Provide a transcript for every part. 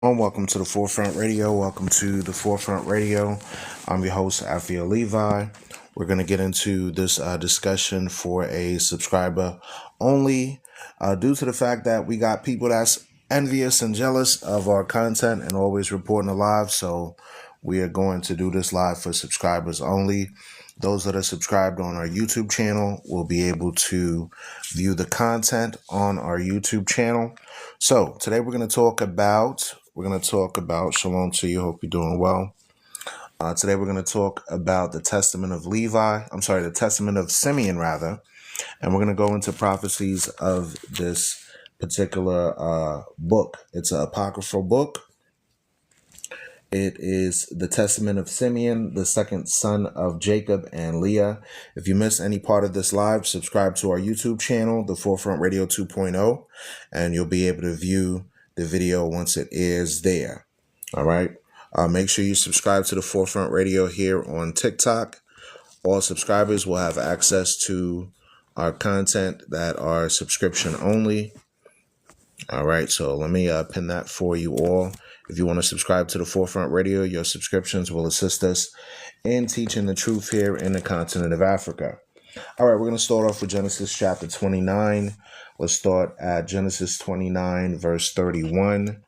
Welcome to the Forefront Radio. Welcome to the Forefront Radio. I'm your host, Apocrypha Levi. We're going to get into this discussion for a subscriber only due to the fact that we got people that's envious and jealous of our content and always reporting live. So we are going to do this live for subscribers only. Those that are subscribed on our YouTube channel will be able to view the content on our YouTube channel. So today we're going to talk about Shalom to you. Hope you're doing well. Today we're going to talk about the Testament of the Testament of Simeon rather, and we're going to go into prophecies of this particular book. It's an apocryphal book. It is the Testament of Simeon, the second son of Jacob and Leah. If you miss any part of this live, subscribe to our YouTube channel, the Forefront Radio 2.0, and you'll be able to view the video once it is there. All right. Make sure you subscribe to the Forefront Radio here on TikTok. All subscribers will have access to our content that are subscription only. All right. So let me pin that for you all. If you want to subscribe to the Forefront Radio, your subscriptions will assist us in teaching the truth here in the continent of Africa. All right, we're going to start off with Genesis chapter 29. Let's start at Genesis 29, verse 31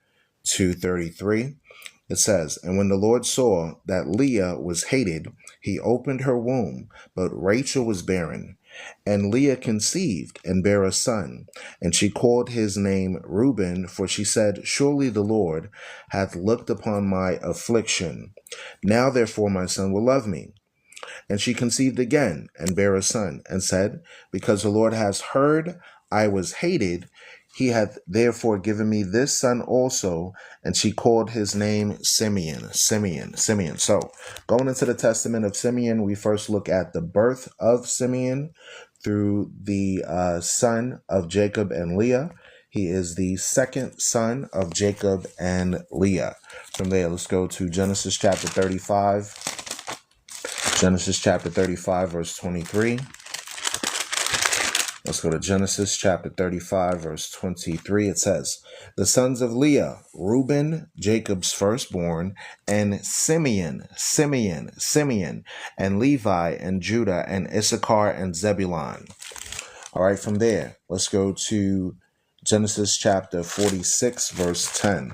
to 33. It says, "And when the Lord saw that Leah was hated, he opened her womb, but Rachel was barren. And Leah conceived and bare a son, and she called his name Reuben, for she said, Surely the Lord hath looked upon my affliction. Now therefore my son will love me. And she conceived again and bare a son, and said, Because the Lord has heard I was hated, he hath therefore given me this son also. And she called his name Simeon. So going into the Testament of Simeon, we first look at the birth of Simeon through the son of Jacob and Leah. He is the second son of Jacob and Leah. From there, let's go to Genesis chapter 35. Genesis chapter 35, verse 23. Let's go to Genesis chapter 35, verse 23. It says, The sons of Leah, Reuben, Jacob's firstborn, and Simeon, and Levi, and Judah, and Issachar, and Zebulun. All right, from there, let's go to Genesis chapter 46, verse 10.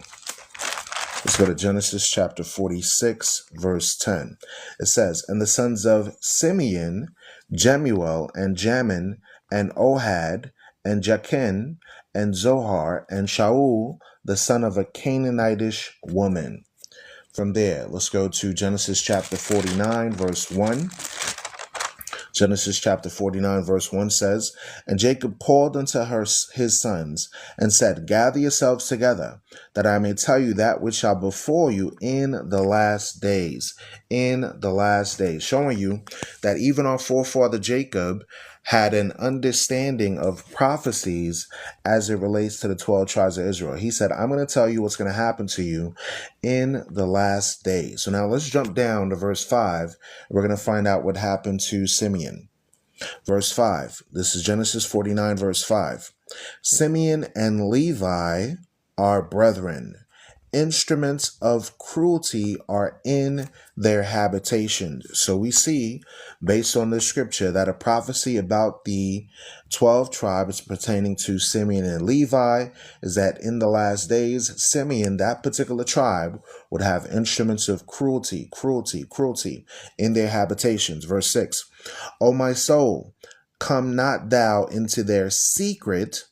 Let's go to Genesis chapter 46, verse 10. It says, And the sons of Simeon, Jemuel, and Jamin, and Ohad, and Jachin, and Zohar, and Shaul, the son of a Canaanitish woman. From there, let's go to Genesis chapter 49, verse 1. Genesis chapter 49, verse 1 says, And Jacob called unto his sons, and said, Gather yourselves together, that I may tell you that which shall befall you in the last days. In the last days. Showing you that even our forefather Jacob had an understanding of prophecies as it relates to the 12 tribes of Israel. He said, I'm going to tell you what's going to happen to you in the last days. So now let's jump down to verse 5. We're going to find out what happened to Simeon. Verse 5. This is Genesis 49, verse 5. Simeon and Levi are brethren. Instruments of cruelty are in their habitations. So we see, based on the scripture, that a prophecy about the 12 tribes pertaining to Simeon and Levi is that in the last days, Simeon, that particular tribe, would have instruments of cruelty in their habitations. Verse 6, O my soul, come not thou into their secret,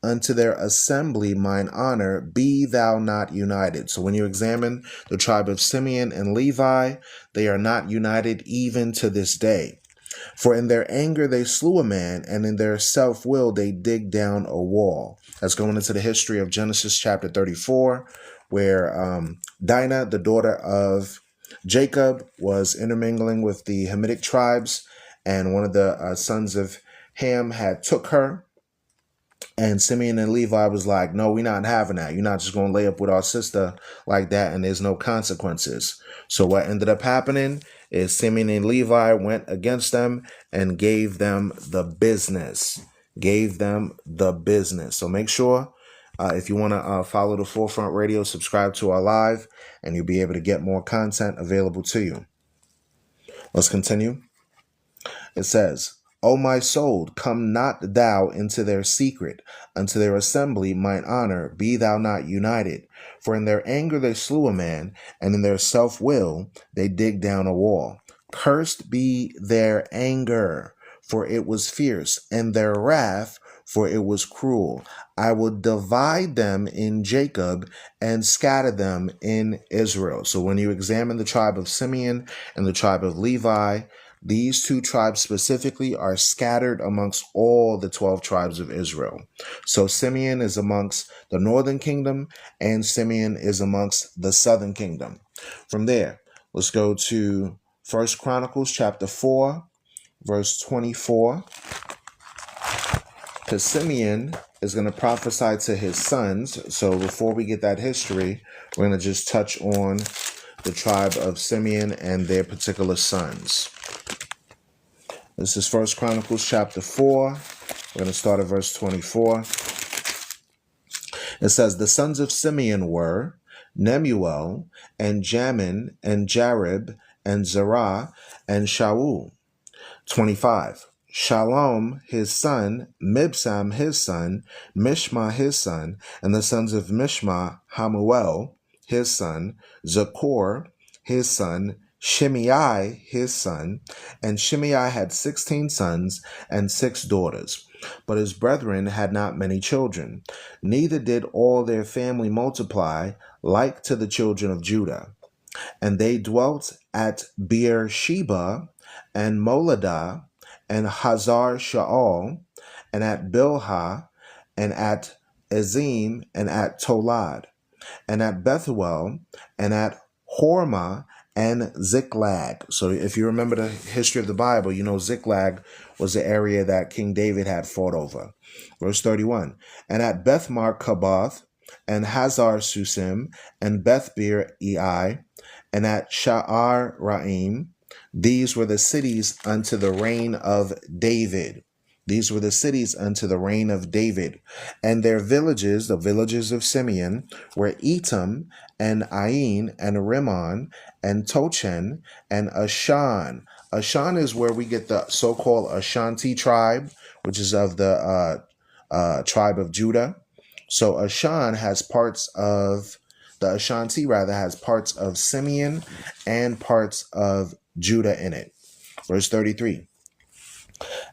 unto their assembly mine honor, be thou not united. So when you examine the tribe of Simeon and Levi, they are not united even to this day. For in their anger they slew a man, and in their self-will they dig down a wall. That's going into the history of Genesis chapter 34, where Dinah, the daughter of Jacob, was intermingling with the Hamitic tribes, and one of the sons of Ham had took her. And Simeon and Levi was like, no, we're not having that. You're not just going to lay up with our sister like that, and there's no consequences. So what ended up happening is Simeon and Levi went against them and gave them the business. So make sure If you want to follow the Forefront Radio, subscribe to our live, and you'll be able to get more content available to you. Let's continue. It says, O my soul, come not thou into their secret, unto their assembly mine honor be thou not united. For in their anger they slew a man, and in their self-will they dig down a wall. Cursed be their anger, for it was fierce, and their wrath, for it was cruel. I will divide them in Jacob and scatter them in Israel. So when you examine the tribe of Simeon and the tribe of Levi, these two tribes specifically are scattered amongst all the 12 tribes of Israel. So Simeon is amongst the northern kingdom, and Simeon is amongst the southern kingdom. From there, let's go to 1 Chronicles chapter 4, verse 24. Because Simeon is going to prophesy to his sons. So before we get that history, we're going to just touch on the tribe of Simeon and their particular sons. This is 1 Chronicles chapter 4. We're going to start at verse 24. It says, the sons of Simeon were Nemuel, and Jamin, and Jarib, and Zerah, and Shaul. 25. Shalom his son, Mibsam his son, Mishma his son, and the sons of Mishma, Hamuel his son, Zakor his son, Shimei his son, and Shimei had 16 sons and 6 daughters. But his brethren had not many children, neither did all their family multiply like to the children of Judah. And they dwelt at Beersheba and Moladah and Hazar Shaal, and at Bilhah, and at Ezim, and at Tolad, and at Bethuel, and at Hormah, and Ziklag. So if you remember the history of the Bible, you know Ziklag was the area that King David had fought over. Verse 31, and at Beth Markaboth, and Hazar Susim, and Beth Bir Ei, and at Sha'ar Ra'im. These were the cities unto the reign of David. These were the cities unto the reign of David. And their villages, the villages of Simeon, were Etam, and Ain, and Rimmon, and Tochen, and Ashan. Ashan is where we get the so-called Ashanti tribe, which is of the tribe of Judah. So Ashan has parts of, the Ashanti rather, has parts of Simeon and parts of Judah in it. Verse 33.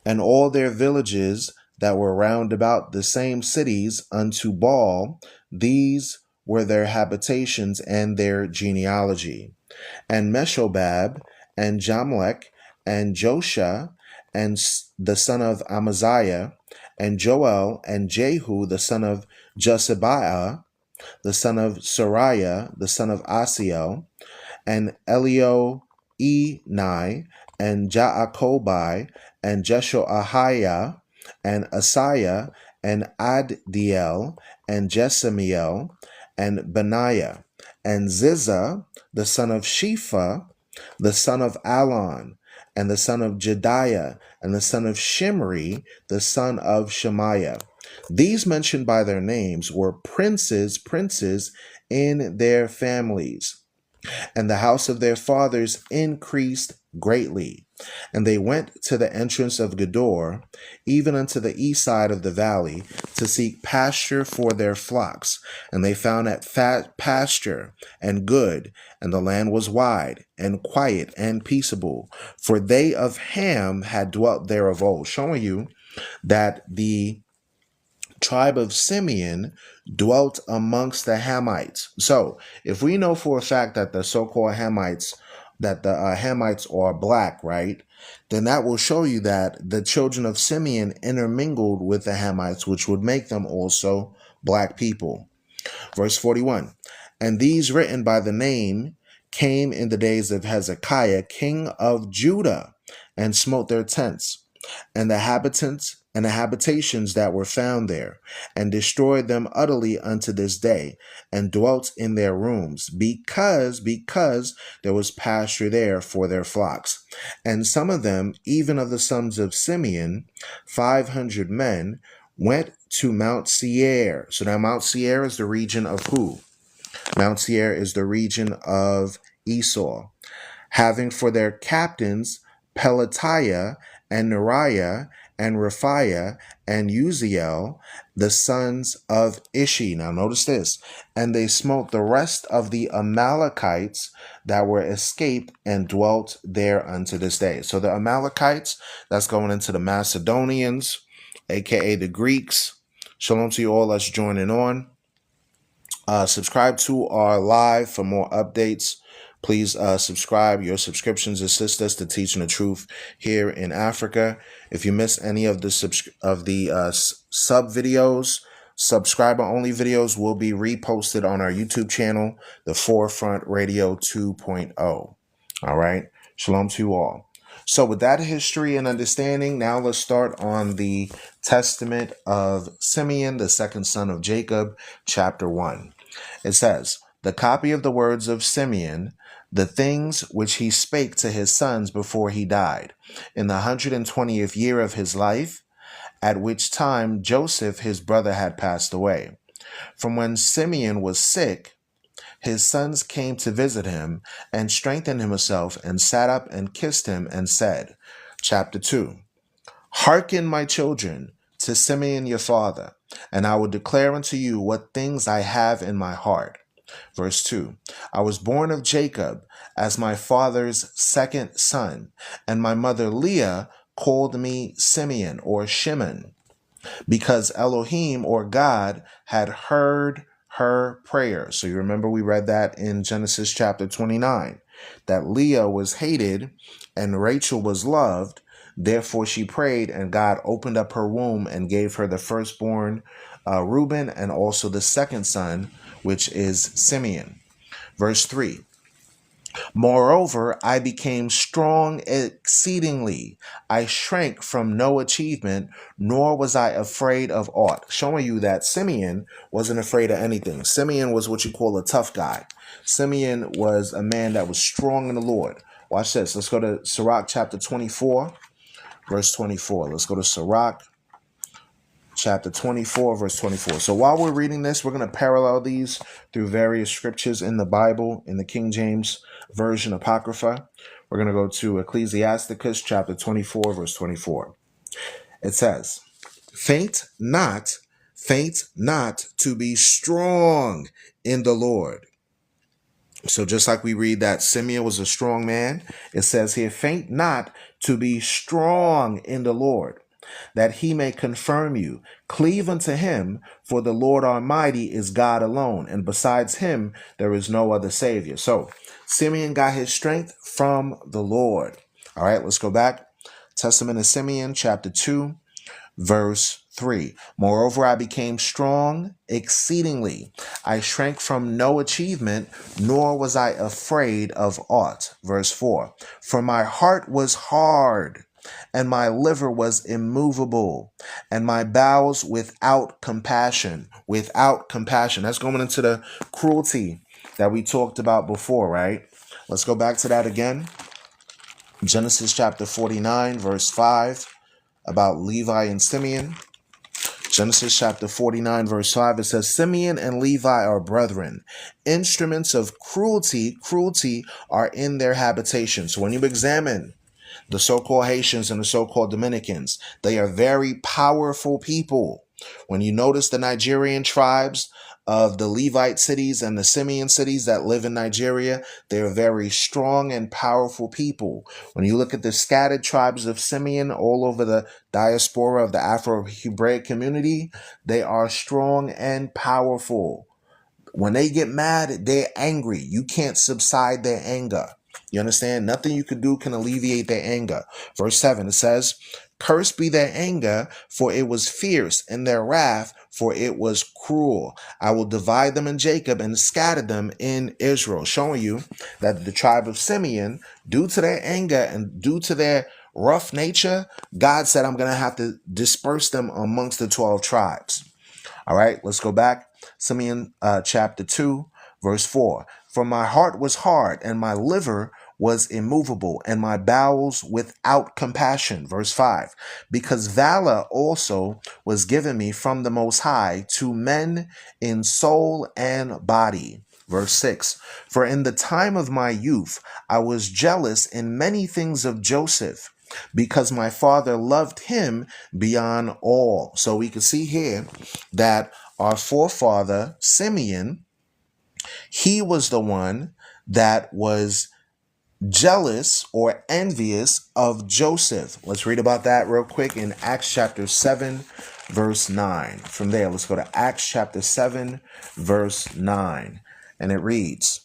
And all their villages that were round about the same cities unto Baal, these were their habitations and their genealogy. And Meshobab, and Jamlech, and Josha, and the son of Amaziah, and Joel, and Jehu, the son of Josabiah, the son of Sariah, the son of Asiel, and Elioenai, and Jaakobai, and Jeshoahiah, and Asaiah, and Addiel, and Jesamiel, and Benaiah, and Ziza, the son of Shepha, the son of Alon, and the son of Jediah, and the son of Shimri, the son of Shemaiah. These mentioned by their names were princes in their families. And the house of their fathers increased greatly. And they went to the entrance of Gedor, even unto the east side of the valley, to seek pasture for their flocks. And they found it fat pasture and good, and the land was wide and quiet and peaceable. For they of Ham had dwelt there of old, showing you that the tribe of Simeon dwelt amongst the Hamites. So if we know for a fact that the so-called Hamites, that the Hamites are black, right, then that will show you that the children of Simeon intermingled with the Hamites, which would make them also black people. Verse 41, and these written by the name came in the days of Hezekiah, king of Judah, and smote their tents, and the habitations that were found there, and destroyed them utterly unto this day, and dwelt in their rooms, because there was pasture there for their flocks. And some of them, even of the sons of Simeon, 500 men, went to Mount Seir. So now Mount Seir is the region of who? Mount Seir is the region of Esau, having for their captains Pelatiah and Neriah and Raphiah and Uziel, the sons of Ishi. Now notice this. And they smote the rest of the Amalekites that were escaped and dwelt there unto this day. So the Amalekites, that's going into the Macedonians, aka the Greeks. Shalom to you all that's joining on. Subscribe to our live for more updates. Please subscribe. Your subscriptions assist us to teaching the truth here in Africa. If you miss any of the sub videos, subscriber only videos will be reposted on our YouTube channel, the Forefront Radio 2.0. All right. Shalom to you all. So with that history and understanding, now let's start on the Testament of Simeon, the second son of Jacob, chapter 1. It says, the copy of the words of Simeon, the things which he spake to his sons before he died, in the 120th year of his life, at which time Joseph his brother had passed away. From when Simeon was sick, his sons came to visit him, and strengthened himself, and sat up and kissed him, and said, chapter 2, hearken, my children, to Simeon your father, and I will declare unto you what things I have in my heart. Verse 2, I was born of Jacob as my father's second son, and my mother Leah called me Simeon or Shimon, because Elohim or God had heard her prayer. So you remember we read that in Genesis chapter 29, that Leah was hated and Rachel was loved. Therefore she prayed, and God opened up her womb and gave her the firstborn Reuben, and also the second son, which is Simeon. Verse 3, moreover, I became strong exceedingly. I shrank from no achievement, nor was I afraid of aught. Showing you that Simeon wasn't afraid of anything. Simeon was what you call a tough guy. Simeon was a man that was strong in the Lord. Watch this. Let's go to Sirach chapter 24, verse 24. Let's go to Sirach chapter 24, verse 24. So while we're reading this, we're going to parallel these through various scriptures in the Bible, in the King James Version Apocrypha. We're going to go to Ecclesiasticus chapter 24, verse 24. It says, faint not to be strong in the Lord. So just like we read that Simeon was a strong man, it says here, faint not to be strong in the Lord, that he may confirm you. Cleave unto him, for the Lord Almighty is God alone, and besides him there is no other Savior. So Simeon got his strength from the Lord. All right, let's go back. Testament of Simeon, chapter 2, verse 3. Moreover, I became strong exceedingly. I shrank from no achievement, nor was I afraid of aught. Verse 4. For my heart was hard, and my liver was immovable, and my bowels without compassion. Without compassion. That's going into the cruelty that we talked about before, right? Let's go back to that again. Genesis chapter 49, verse 5, about Levi and Simeon. Genesis chapter 49, verse 5, it says, Simeon and Levi are brethren. Instruments of cruelty are in their habitation. So when you examine the so-called Haitians and the so-called Dominicans, they are very powerful people. When you notice the Nigerian tribes of the Levite cities and the Simeon cities that live in Nigeria, they are very strong and powerful people. When you look at the scattered tribes of Simeon all over the diaspora of the Afro-Hebraic community, they are strong and powerful. When they get mad, they're angry. You can't subside their anger. You understand? Nothing you can do can alleviate their anger. Verse 7, it says, cursed be their anger, for it was fierce, and their wrath, for it was cruel. I will divide them in Jacob and scatter them in Israel. Showing you that the tribe of Simeon, due to their anger and due to their rough nature, God said, I'm going to have to disperse them amongst the 12 tribes. All right, let's go back. Simeon chapter 2, verse 4. For my heart was hard, and my liver was immovable, and my bowels without compassion. Verse 5. Because valor also was given me from the Most High to men in soul and body. Verse 6. For in the time of my youth I was jealous in many things of Joseph, because my father loved him beyond all. So we can see here that our forefather Simeon, he was the one that was jealous or envious of Joseph. Let's read about that real quick in Acts chapter 7, verse 9. From there, let's go to Acts chapter 7, verse 9. And it reads,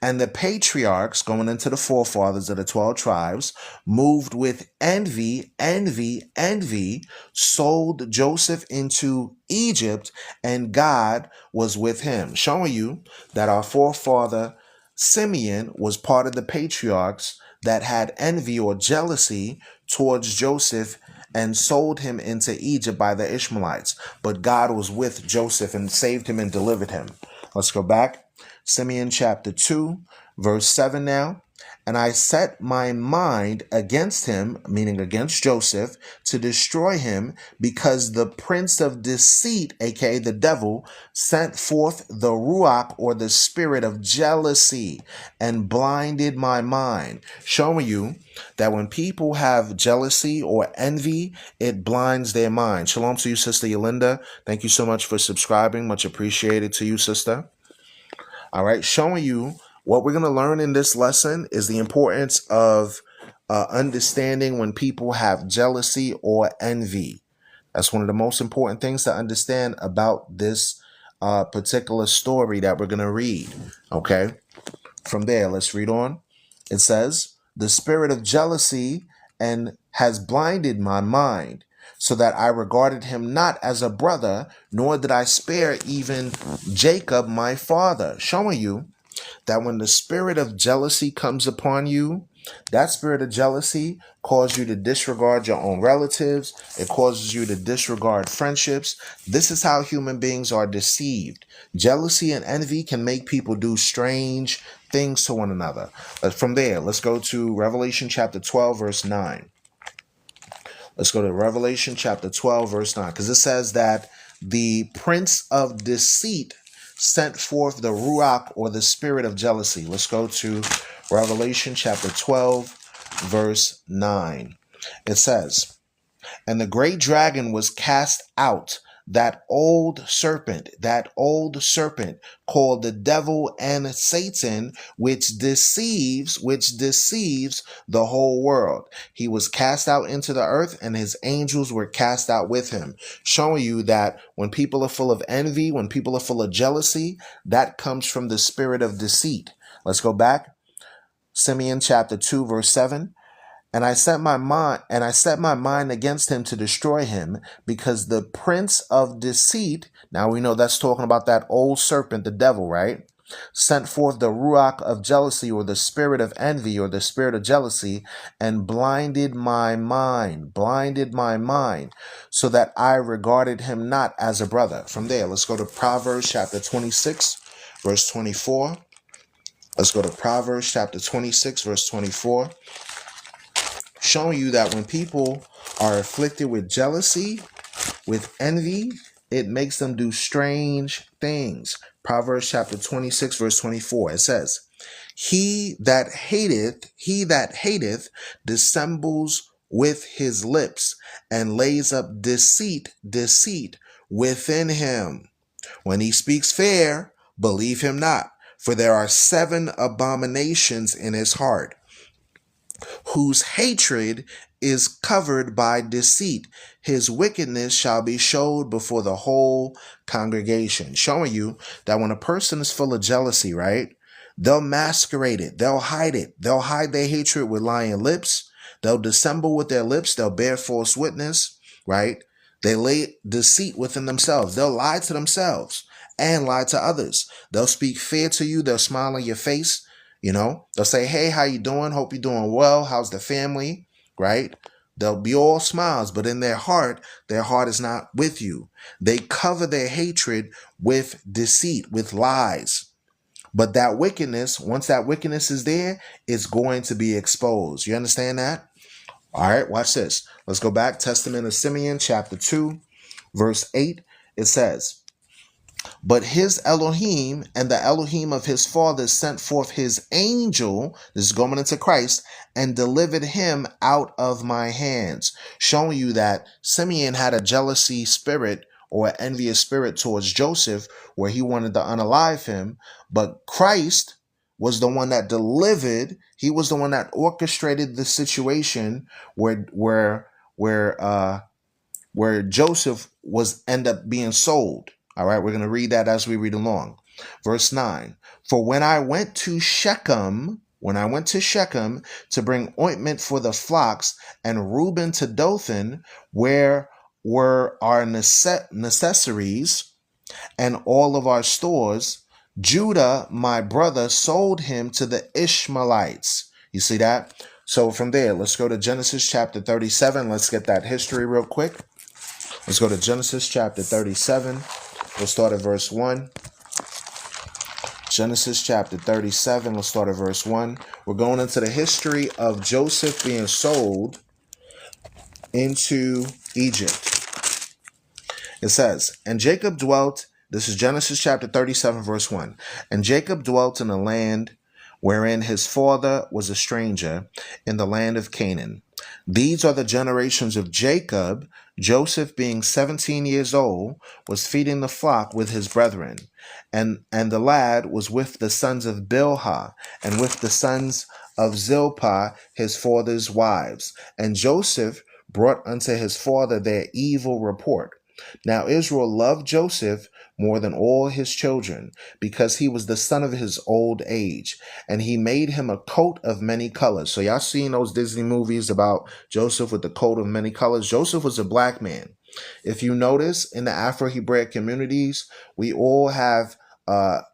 and the patriarchs, going into the forefathers of the 12 tribes, moved with envy, sold Joseph into Egypt, and God was with him. Showing you that our forefather Simeon was part of the patriarchs that had envy or jealousy towards Joseph and sold him into Egypt by the Ishmaelites. But God was with Joseph and saved him and delivered him. Let's go back. Simeon chapter 2, verse 7 now. And I set my mind against him, meaning against Joseph, to destroy him, because the prince of deceit, aka the devil, sent forth the ruach, or the spirit of jealousy, and blinded my mind. Showing you that when people have jealousy or envy, it blinds their mind. Shalom to you, Sister Yolinda. Thank you so much for subscribing. Much appreciated to you, sister. All right, showing you what we're going to learn in this lesson is the importance of understanding when people have jealousy or envy. That's one of the most important things to understand about this particular story that we're going to read. Okay, from there, let's read on. It says, the spirit of jealousy and has blinded my mind, so that I regarded him not as a brother, nor did I spare even Jacob my father. Showing you that when the spirit of jealousy comes upon you, that spirit of jealousy causes you to disregard your own relatives. It causes you to disregard friendships. This is how human beings are deceived. Jealousy and envy can make people do strange things to one another. But from there, let's go to Revelation chapter 12, verse 9. Let's go to Revelation chapter 12, verse 9, because it says that the prince of deceit sent forth the ruach, or the spirit of jealousy. Let's go to Revelation chapter 12, verse 9. It says, and the great dragon was cast out, that old serpent called the devil and Satan, which deceives the whole world. He was cast out into the earth, and his angels were cast out with him. Showing you that when people are full of envy, when people are full of jealousy, that comes from the spirit of deceit. Let's go back. Simeon chapter 2, verse 7. And I set my mind against him to destroy him, because the prince of deceit, now we know that's talking about that old serpent, the devil, right? Sent forth the ruach of jealousy, or the spirit of envy, or the spirit of jealousy, and blinded my mind, so that I regarded him not as a brother. From there, let's go to Proverbs chapter 26, verse 24. Let's go to Proverbs chapter 26, verse 24. Showing you that when people are afflicted with jealousy, with envy, it makes them do strange things. Proverbs chapter 26, verse 24, it says, He that hateth dissembles with his lips, and lays up deceit within him. When he speaks fair, believe him not, for there are 7 abominations in his heart, whose hatred is covered by deceit. His wickedness shall be showed before the whole congregation. Showing you that when a person is full of jealousy, right, they'll masquerade it. They'll hide it. They'll hide their hatred with lying lips. They'll dissemble with their lips. They'll bear false witness, right? They lay deceit within themselves. They'll lie to themselves and lie to others. They'll speak fair to you. They'll smile on your face. You know, they'll say, hey, how you doing? Hope you're doing well. How's the family? Right? They'll be all smiles, but in their heart is not with you. They cover their hatred with deceit, with lies. But that wickedness, once that wickedness is there, it's going to be exposed. You understand that? All right, watch this. Let's go back. Testament of Simeon, chapter 2, verse 8. It says, but his Elohim and the Elohim of his fathers sent forth his angel, this is going into Christ, and delivered him out of my hands. Showing you that Simeon had a jealousy spirit or an envious spirit towards Joseph, where he wanted to unalive him. But Christ was the one that delivered. He was the one that orchestrated the situation where Joseph was end up being sold. All right, we're going to read that as we read along. Verse 9. For when I went to Shechem to bring ointment for the flocks, and Reuben to Dothan, where were our necessaries and all of our stores, Judah, my brother, sold him to the Ishmaelites. You see that? So from there, let's go to Genesis chapter 37. Let's get that history real quick. Let's go to Genesis chapter 37. We'll start at verse 1. Genesis chapter 37. Let's start at verse 1. We're going into the history of Joseph being sold into Egypt. It says, and Jacob dwelt, this is Genesis chapter 37, verse 1. And Jacob dwelt in a land wherein his father was a stranger, in the land of Canaan. These are the generations of Jacob. Joseph, being 17 years old, was feeding the flock with his brethren. And the lad was with the sons of Bilhah, and with the sons of Zilpah, his father's wives. And Joseph brought unto his father their evil report. Now Israel loved Joseph more than all his children, because he was the son of his old age, and he made him a coat of many colors. So y'all seen those Disney movies about Joseph with the coat of many colors? Joseph was a black man. If you notice, in the Afro-Hebraic communities, we all have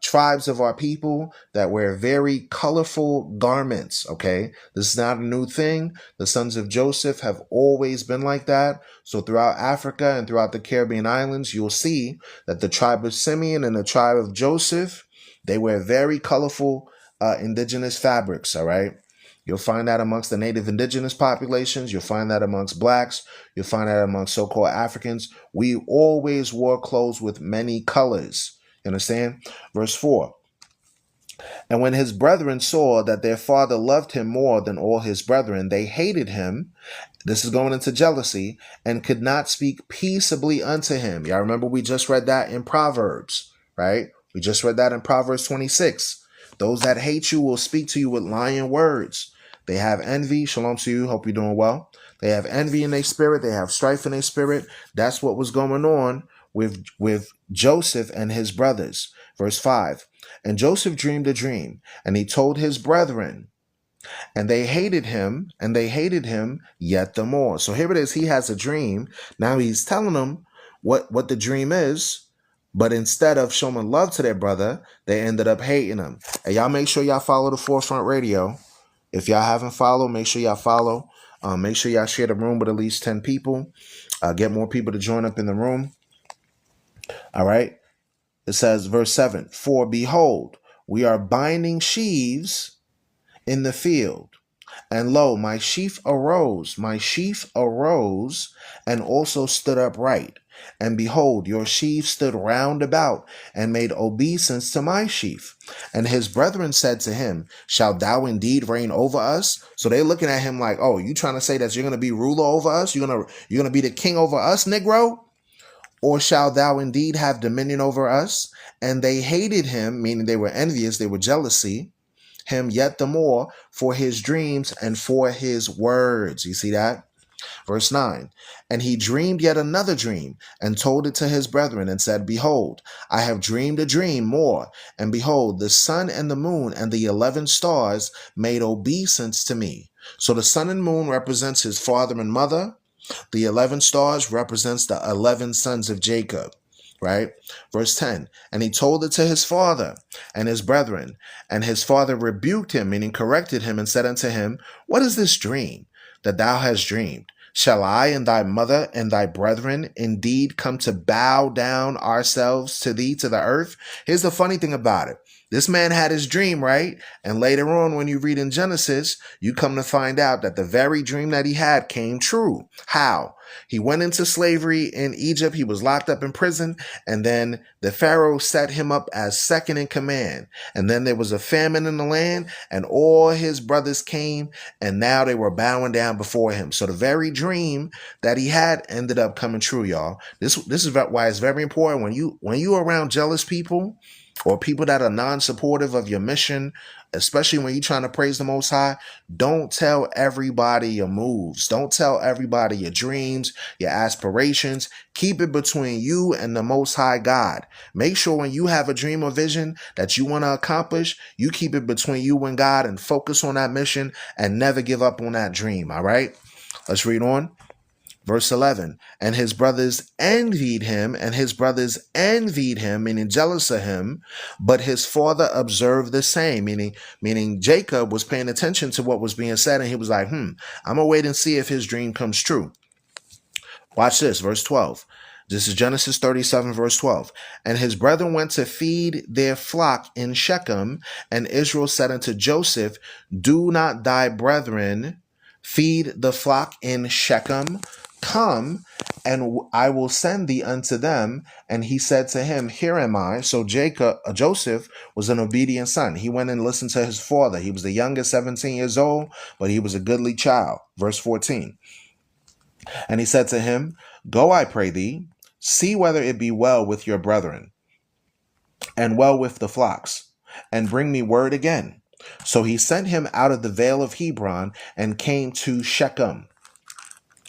tribes of our people that wear very colorful garments. Okay, this is not a new thing. The sons of Joseph have always been like that. So throughout Africa and throughout the Caribbean islands, you'll see that the tribe of Simeon and the tribe of Joseph, they wear very colorful indigenous fabrics. All right, you'll find that amongst the native indigenous populations. You'll find that amongst blacks. You'll find that amongst so-called Africans. We always wore clothes with many colors. You understand? Verse 4. And when his brethren saw that their father loved him more than all his brethren, they hated him. This is going into jealousy, and could not speak peaceably unto him. Y'all remember we just read that in Proverbs, right? We just read that in Proverbs 26. Those that hate you will speak to you with lying words. They have envy. Shalom to you. Hope you're doing well. They have envy in their spirit. They have strife in their spirit. That's what was going on with Joseph and his brothers. Verse 5. And Joseph dreamed a dream, and he told his brethren, and they hated him yet the more. So here it is. He has a dream. Now he's telling them what the dream is, but instead of showing love to their brother, they ended up hating him. And y'all make sure y'all follow the Forefront Radio. If y'all haven't followed, make sure y'all follow. Make sure y'all share the room with at least 10 people. Get more people to join up in the room. All right. It says, verse 7, for behold, we are binding sheaves in the field. And lo, my sheaf arose, and also stood upright. And behold, your sheaf stood round about, and made obeisance to my sheaf. And his brethren said to him, shalt thou indeed reign over us? So they're looking at him like, oh, you trying to say that you're going to be ruler over us? You're going to be the king over us, Negro? Or shalt thou indeed have dominion over us? And they hated him, meaning they were envious, they were jealousy, him yet the more for his dreams and for his words. You see that? Verse 9. And he dreamed yet another dream, and told it to his brethren, and said, behold, I have dreamed a dream more. And behold, the sun and the moon and the 11 stars made obeisance to me. So the sun and moon represents his father and mother. The 11 stars represents the 11 sons of Jacob, right? Verse 10, and he told it to his father and his brethren, and his father rebuked him, meaning corrected him, and said unto him, what is this dream that thou hast dreamed? Shall I and thy mother and thy brethren indeed come to bow down ourselves to thee to the earth? Here's the funny thing about it. This man had his dream, right? And later on, when you read in Genesis, you come to find out that the very dream that he had came true. How? He went into slavery in Egypt. He was locked up in prison. And then the Pharaoh set him up as second in command. And then there was a famine in the land, and all his brothers came, and now they were bowing down before him. So the very dream that he had ended up coming true, y'all. This is why it's very important when you are around jealous people, or people that are non-supportive of your mission, especially when you're trying to praise the Most High. Don't tell everybody your moves. Don't tell everybody your dreams, your aspirations. Keep it between you and the Most High God. Make sure when you have a dream or vision that you want to accomplish, you keep it between you and God and focus on that mission and never give up on that dream. All right? Let's read on. Verse 11, and his brothers envied him, meaning jealous of him, but his father observed the same, meaning Jacob was paying attention to what was being said, and he was like, I'm gonna wait and see if his dream comes true. Watch this, verse 12. This is Genesis 37, verse 12. And his brethren went to feed their flock in Shechem, and Israel said unto Joseph, do not thy brethren feed the flock in Shechem? Come, and I will send thee unto them. And he said to him, here am I. So Joseph was an obedient son. He went and listened to his father. He was the youngest, 17 years old, but he was a goodly child. Verse 14. And he said to him, go, I pray thee, see whether it be well with your brethren, and well with the flocks, and bring me word again. So he sent him out of the vale of Hebron, and came to Shechem.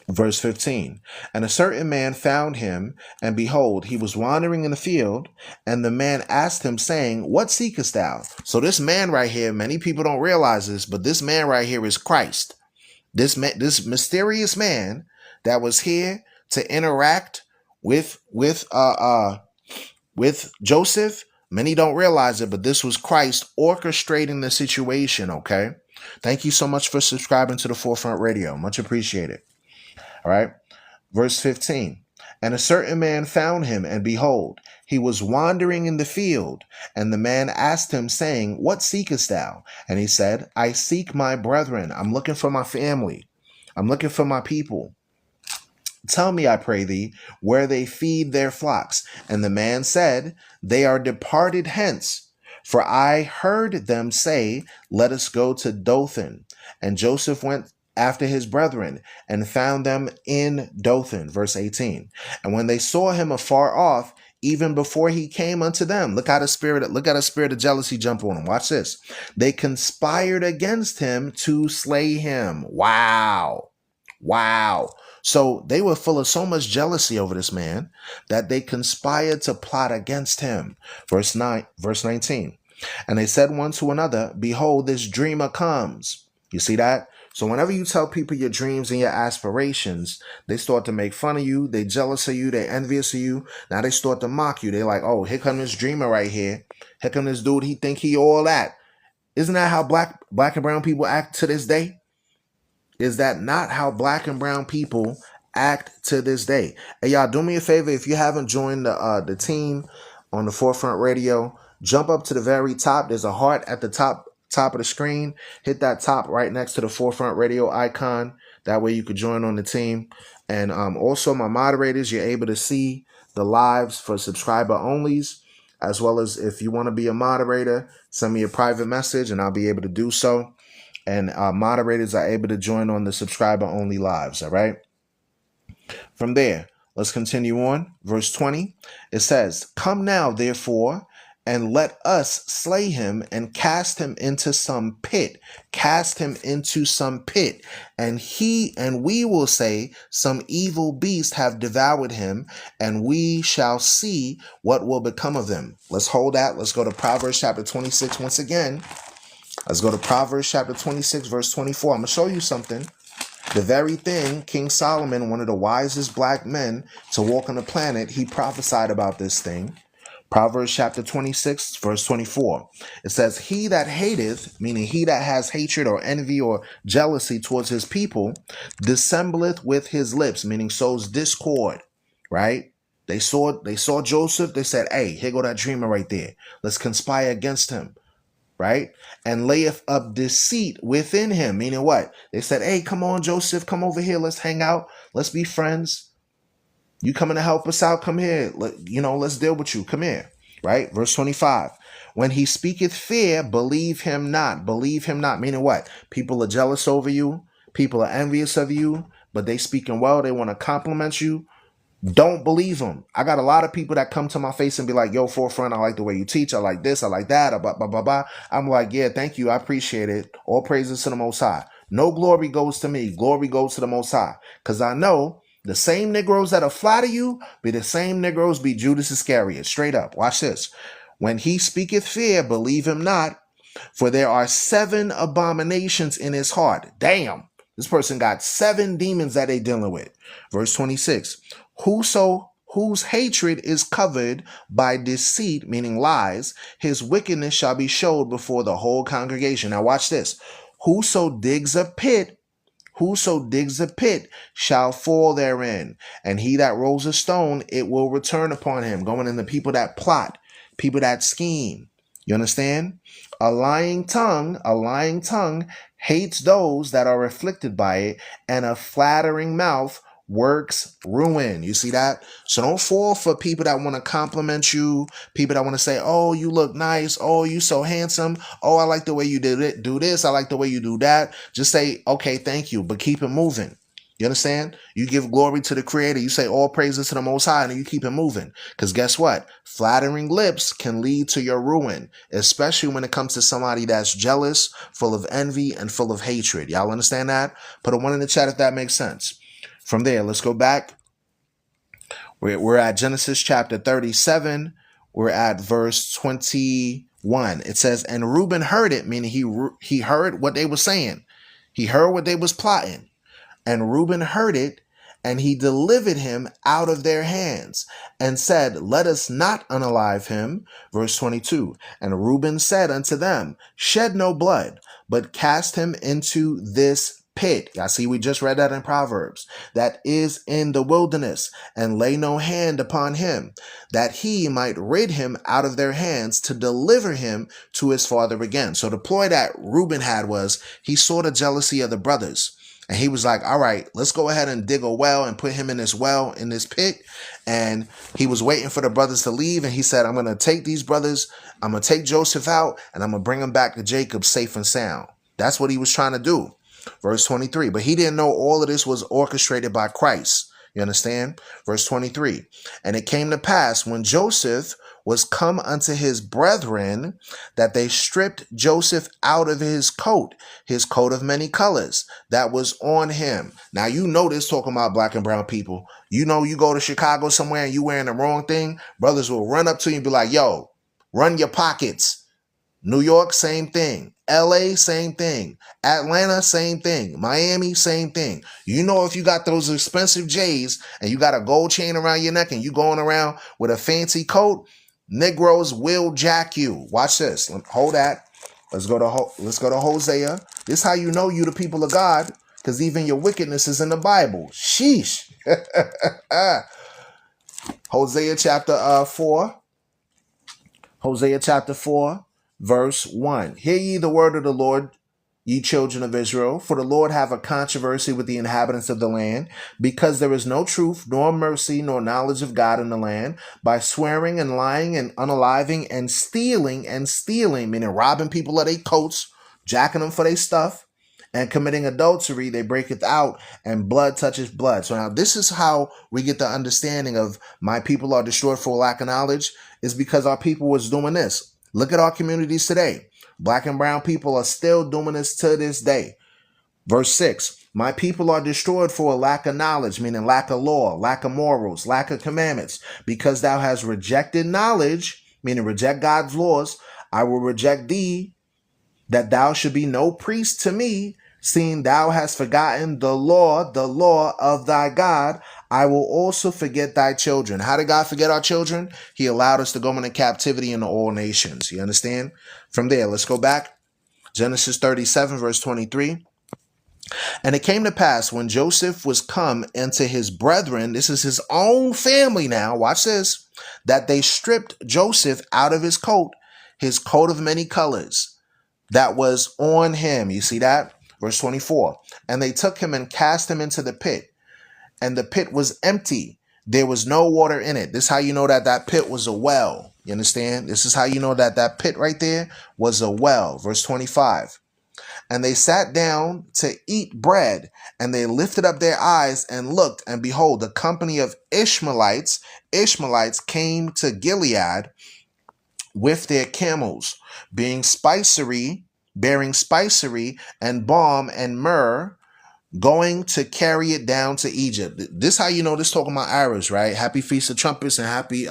Verse 15, and a certain man found him, and behold, he was wandering in the field, and the man asked him, saying, what seekest thou? So this man right here, many people don't realize this, but this man right here is Christ. This mysterious man that was here to interact with Joseph. Many don't realize it, but this was Christ orchestrating the situation, okay? Thank you so much for subscribing to the Forefront Radio. Much appreciated. All right. Verse 15. And a certain man found him, and behold, he was wandering in the field. And the man asked him, saying, what seekest thou? And he said, I seek my brethren. I'm looking for my family. I'm looking for my people. Tell me, I pray thee, where they feed their flocks. And the man said, they are departed hence. For I heard them say, let us go to Dothan. And Joseph went after his brethren, and found them in Dothan. Verse 18. And when they saw him afar off, even before he came unto them, look at a spirit of jealousy jump on him. Watch this. They conspired against him to slay him. Wow. So they were full of so much jealousy over this man that they conspired to plot against him. Verse 19. And they said one to another, behold, this dreamer comes. You see that? So whenever you tell people your dreams and your aspirations, they start to make fun of you. They jealous of you. They envious of you. Now they start to mock you. They're like, oh, here come this dreamer right here. Here come this dude. He think he all that. Isn't that how black and brown people act to this day? Is that not how black and brown people act to this day? Hey, y'all, do me a favor. If you haven't joined the team on the Forefront Radio, jump up to the very top. There's a heart at the top of the screen. Hit that top right next to the Forefront Radio icon. That way you could join on the team. And also my moderators, you're able to see the lives for subscriber onlys, as well as if you want to be a moderator, send me a private message and I'll be able to do so. And moderators are able to join on the subscriber only lives. All right. From there, let's continue on. Verse 20, it says, come now, therefore, and let us slay him and cast him into some pit. And we will say, some evil beast have devoured him, and we shall see what will become of them. Let's hold that. Let's go to Proverbs chapter 26 once again. Let's go to Proverbs chapter 26, verse 24. I'm going to show you something. The very thing King Solomon, one of the wisest black men to walk on the planet, he prophesied about this thing. Proverbs chapter 26, verse 24. It says, he that hateth, meaning he that has hatred or envy or jealousy towards his people, dissembleth with his lips, meaning sows discord, right? They saw Joseph. They said, hey, here go that dreamer right there. Let's conspire against him, right? And layeth up deceit within him. Meaning what? They said, hey, come on, Joseph, come over here. Let's hang out. Let's be friends. You coming to help us out? Come here. Let's deal with you. Come here. Right? Verse 25. When he speaketh fear, believe him not. Believe him not. Meaning what? People are jealous over you. People are envious of you, but they speaking well. They want to compliment you. Don't believe them. I got a lot of people that come to my face and be like, yo, Forefront, I like the way you teach. I like this. I like that. Blah, blah, blah, blah. I'm like, yeah, thank you. I appreciate it. All praises to the Most High. No glory goes to me. Glory goes to the Most High. Because I know the same Negroes that'll flatter you be the same Negroes be Judas Iscariot. Straight up. Watch this. When he speaketh fear, believe him not. For there are 7 abominations in his heart. Damn. This person got 7 demons that they dealing with. Verse 26. Whose hatred is covered by deceit, meaning lies, his wickedness shall be showed before the whole congregation. Now watch this. Whoso digs a pit shall fall therein, and he that rolls a stone, it will return upon him. Going in the people that plot, people that scheme. You understand? A lying tongue hates those that are afflicted by it, and a flattering mouth works ruin. You see that? So don't fall for people that want to compliment you, people that want to say, oh, you look nice, oh, you so handsome, oh, I like the way you did it, do this, I like the way you do that. Just say, okay, thank you, but keep it moving. You understand? You give glory to the Creator. You say all praises to the Most High, and you keep it moving. Because guess what? Flattering lips can lead to your ruin, especially when it comes to somebody that's jealous, full of envy, and full of hatred. Y'all understand that? Put a 1 in the chat if that makes sense. From there, let's go back. We're at Genesis chapter 37. We're at verse 21. It says, and Reuben heard it, meaning he heard what they were saying. He heard what they was plotting. And Reuben heard it, and he delivered him out of their hands, and said, let us not unalive him. Verse 22. And Reuben said unto them, shed no blood, but cast him into this pit. I see we just read that in Proverbs. That is in the wilderness, and lay no hand upon him, that he might rid him out of their hands, to deliver him to his father again. So the ploy that Reuben had was he saw the jealousy of the brothers. And he was like, all right, let's go ahead and dig a well and put him in this well, in this pit. And he was waiting for the brothers to leave. And he said, I'm going to take these brothers. I'm going to take Joseph out, and I'm going to bring him back to Jacob safe and sound. That's what he was trying to do. Verse 23. But he didn't know all of this was orchestrated by Christ. You understand? Verse 23. And it came to pass when Joseph was come unto his brethren, that they stripped Joseph out of his coat of many colors that was on him. Now, you know this talking about black and brown people. You know, you go to Chicago somewhere and you wearing the wrong thing, brothers will run up to you and be like, yo, run your pockets. New York, same thing. LA, same thing. Atlanta, same thing. Miami, same thing. You know, if you got those expensive J's and you got a gold chain around your neck and you going around with a fancy coat, Negroes will jack you. Watch this. Hold that. Let's go to Hosea. This is how you know you the people of God, because even your wickedness is in the Bible. Sheesh. Hosea chapter 4. Hosea chapter 4. Verse 1. Hear ye the word of the Lord, ye children of Israel, for the Lord have a controversy with the inhabitants of the land, because there is no truth, nor mercy, nor knowledge of God in the land, by swearing and lying and unaliving and stealing, meaning robbing people of their coats, jacking them for their stuff, and committing adultery, they breaketh out, and blood touches blood. So now this is how we get the understanding of my people are destroyed for lack of knowledge, is because our people was doing this. Look at our communities today. Black and brown people are still doing this to this day. Verse 6, my people are destroyed for a lack of knowledge, meaning lack of law, lack of morals, lack of commandments. Because thou hast rejected knowledge, meaning reject God's laws, I will reject thee, that thou should be no priest to me, seeing thou hast forgotten the law of thy God. I will also forget thy children. How did God forget our children? He allowed us to go into captivity into all nations. You understand? From there, let's go back. Genesis 37, verse 23. And it came to pass when Joseph was come into his brethren, this is his own family now, watch this, that they stripped Joseph out of his coat of many colors that was on him. You see that? Verse 24. And they took him and cast him into the pit, and the pit was empty. There was no water in it. This is how you know that that pit was a well. You understand? This is how you know that that pit right there was a well. Verse 25. And they sat down to eat bread, and they lifted up their eyes and looked, and behold, a company of Ishmaelites came to Gilead with their camels, bearing spicery and balm and myrrh, going to carry it down to Egypt. This how you know this talking about Arabs, right? Happy Feast of Trumpets and happy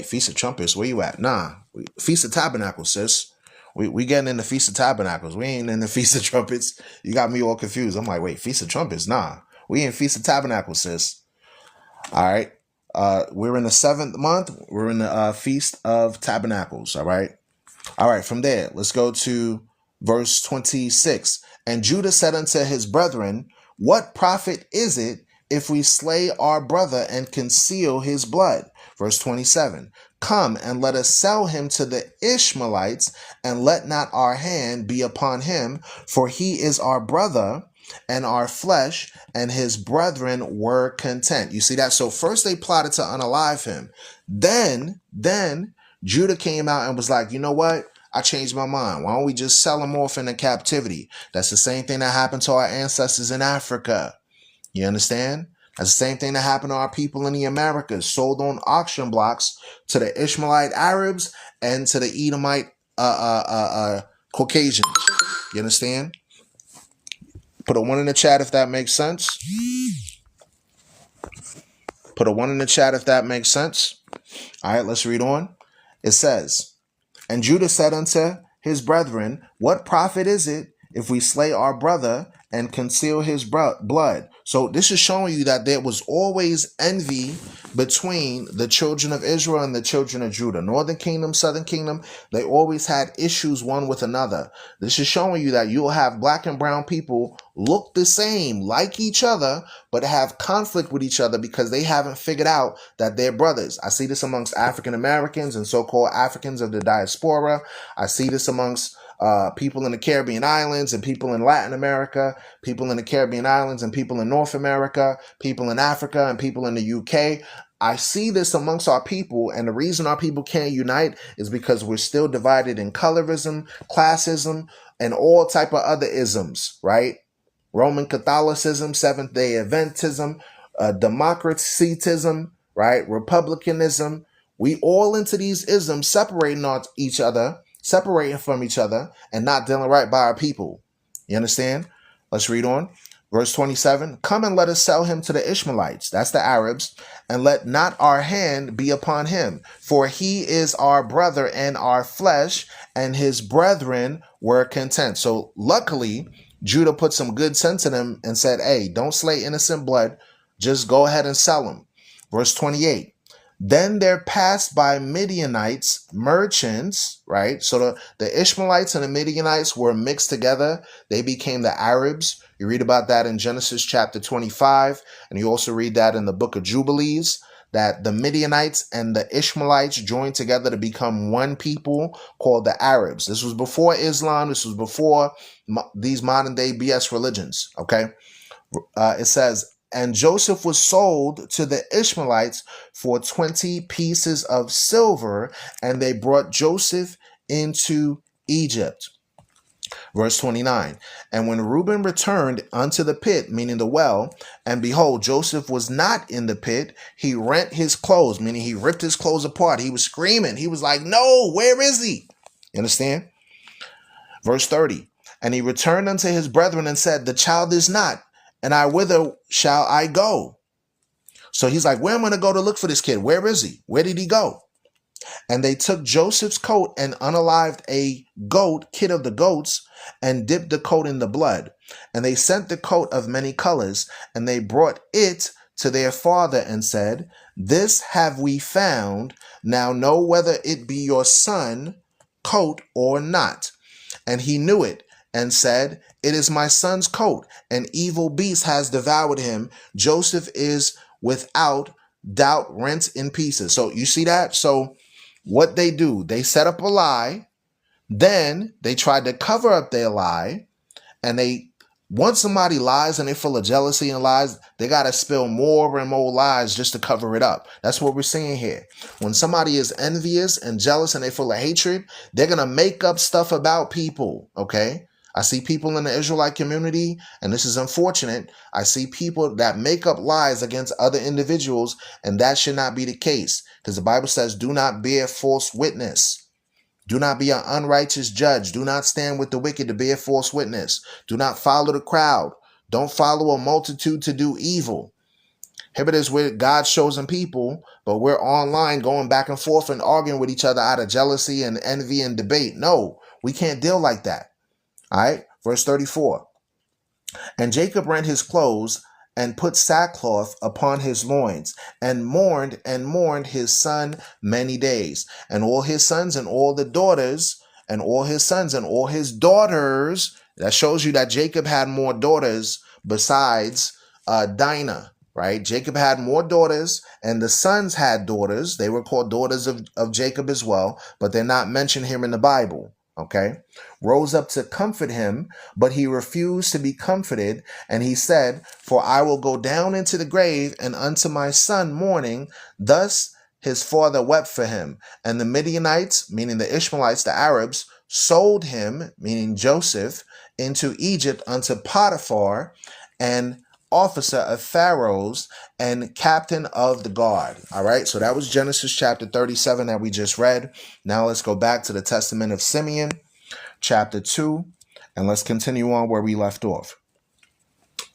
Feast of Trumpets, where you at? Nah, Feast of Tabernacles, sis. We getting in the Feast of Tabernacles. We ain't in the Feast of Trumpets. You got me all confused. I'm like, wait, Feast of Trumpets? Nah, we in Feast of Tabernacles, sis. All right. We're in the 7th month. We're in the Feast of Tabernacles. All right. All right. From there, let's go to verse 26. And Judah said unto his brethren, what profit is it if we slay our brother and conceal his blood? Verse 27. Come and let us sell him to the Ishmaelites, and let not our hand be upon him, for he is our brother and our flesh, and his brethren were content. You see that? So first they plotted to unalive him. Then Judah came out and was like, you know what? I changed my mind. Why don't we just sell him off into captivity? That's the same thing that happened to our ancestors in Africa. You understand? That's the same thing that happened to our people in the Americas, sold on auction blocks to the Ishmaelite Arabs and to the Edomite Caucasians. You understand? Put a 1 in the chat if that makes sense. Put a 1 in the chat if that makes sense. All right, let's read on. It says, and Judah said unto his brethren, what profit is it if we slay our brother and conceal his blood? So this is showing you that there was always envy between the children of Israel and the children of Judah. Northern kingdom, southern kingdom, they always had issues one with another. This is showing you that you'll have black and brown people look the same, like each other, but have conflict with each other because they haven't figured out that they're brothers. I see this amongst African Americans and so-called Africans of the diaspora. I see this amongst people in the Caribbean islands and people in Latin America, people in the Caribbean islands and people in North America, people in Africa and people in the UK. I see this amongst our people, and the reason our people can't unite is because we're still divided in colorism, classism, and all type of other isms, right? Roman Catholicism, Seventh-day Adventism, democracyism, right? Republicanism. We all into these isms separating from each other and not dealing right by our people. You understand? Let's read on. Verse 27, come and let us sell him to the Ishmaelites, that's the Arabs, and let not our hand be upon him, for he is our brother and our flesh, and his brethren were content. So luckily, Judah put some good sense in him and said, hey, don't slay innocent blood, just go ahead and sell him. Verse 28, then there passed by Midianites merchants, right? So the Ishmaelites and the Midianites were mixed together. They became the Arabs. You read about that in Genesis chapter 25. And you also read that in the book of Jubilees, that the Midianites and the Ishmaelites joined together to become one people called the Arabs. This was before Islam. This was before these modern day BS religions. Okay. It says, and Joseph was sold to the Ishmaelites for 20 pieces of silver, and they brought Joseph into Egypt. Verse 29, and when Reuben returned unto the pit, meaning the well, and behold, Joseph was not in the pit, he rent his clothes, meaning he ripped his clothes apart. He was screaming. He was like, no, where is he? You understand? Verse 30, and he returned unto his brethren and said, the child is not, and whither shall I go? So he's like, where am I going to go to look for this kid? Where is he? Where did he go? And they took Joseph's coat and unalived a goat, kid of the goats, and dipped the coat in the blood. And they sent the coat of many colors, and they brought it to their father and said, this have we found. Now know whether it be your son coat or not? And he knew it and said, It is my son's coat. An evil beast has devoured him. Joseph is without doubt rent in pieces. So you see that? So what they do, they set up a lie. Then they tried to cover up their lie. And once somebody lies and they're full of jealousy and lies, they got to spill more and more lies just to cover it up. That's what we're seeing here. When somebody is envious and jealous and they're full of hatred, they're going to make up stuff about people. Okay. I see people in the Israelite community, and this is unfortunate. I see people that make up lies against other individuals, and that should not be the case, because the Bible says, do not bear false witness. Do not be an unrighteous judge. Do not stand with the wicked to bear false witness. Do not follow the crowd. Don't follow a multitude to do evil. Here it is with God's chosen people, but we're online going back and forth and arguing with each other out of jealousy and envy and debate. No, we can't deal like that. All right, verse 34. And Jacob rent his clothes and put sackcloth upon his loins, and mourned his son many days. And all his sons and all the daughters, and all his sons and all his daughters. That shows you that Jacob had more daughters besides Dinah, right? Jacob had more daughters, and the sons had daughters. They were called daughters of Jacob as well, but they're not mentioned here in the Bible. Okay, rose up to comfort him, but he refused to be comforted. And he said, For I will go down into the grave, and unto my son mourning. Thus his father wept for him. And the Midianites, meaning the Ishmaelites, the Arabs, sold him, meaning Joseph, into Egypt unto Potiphar, an officer of Pharaoh's and captain of the guard. All right, so that was Genesis chapter 37 that we just read. Now let's go back to the Testament of Simeon, chapter 2, and let's continue on where we left off.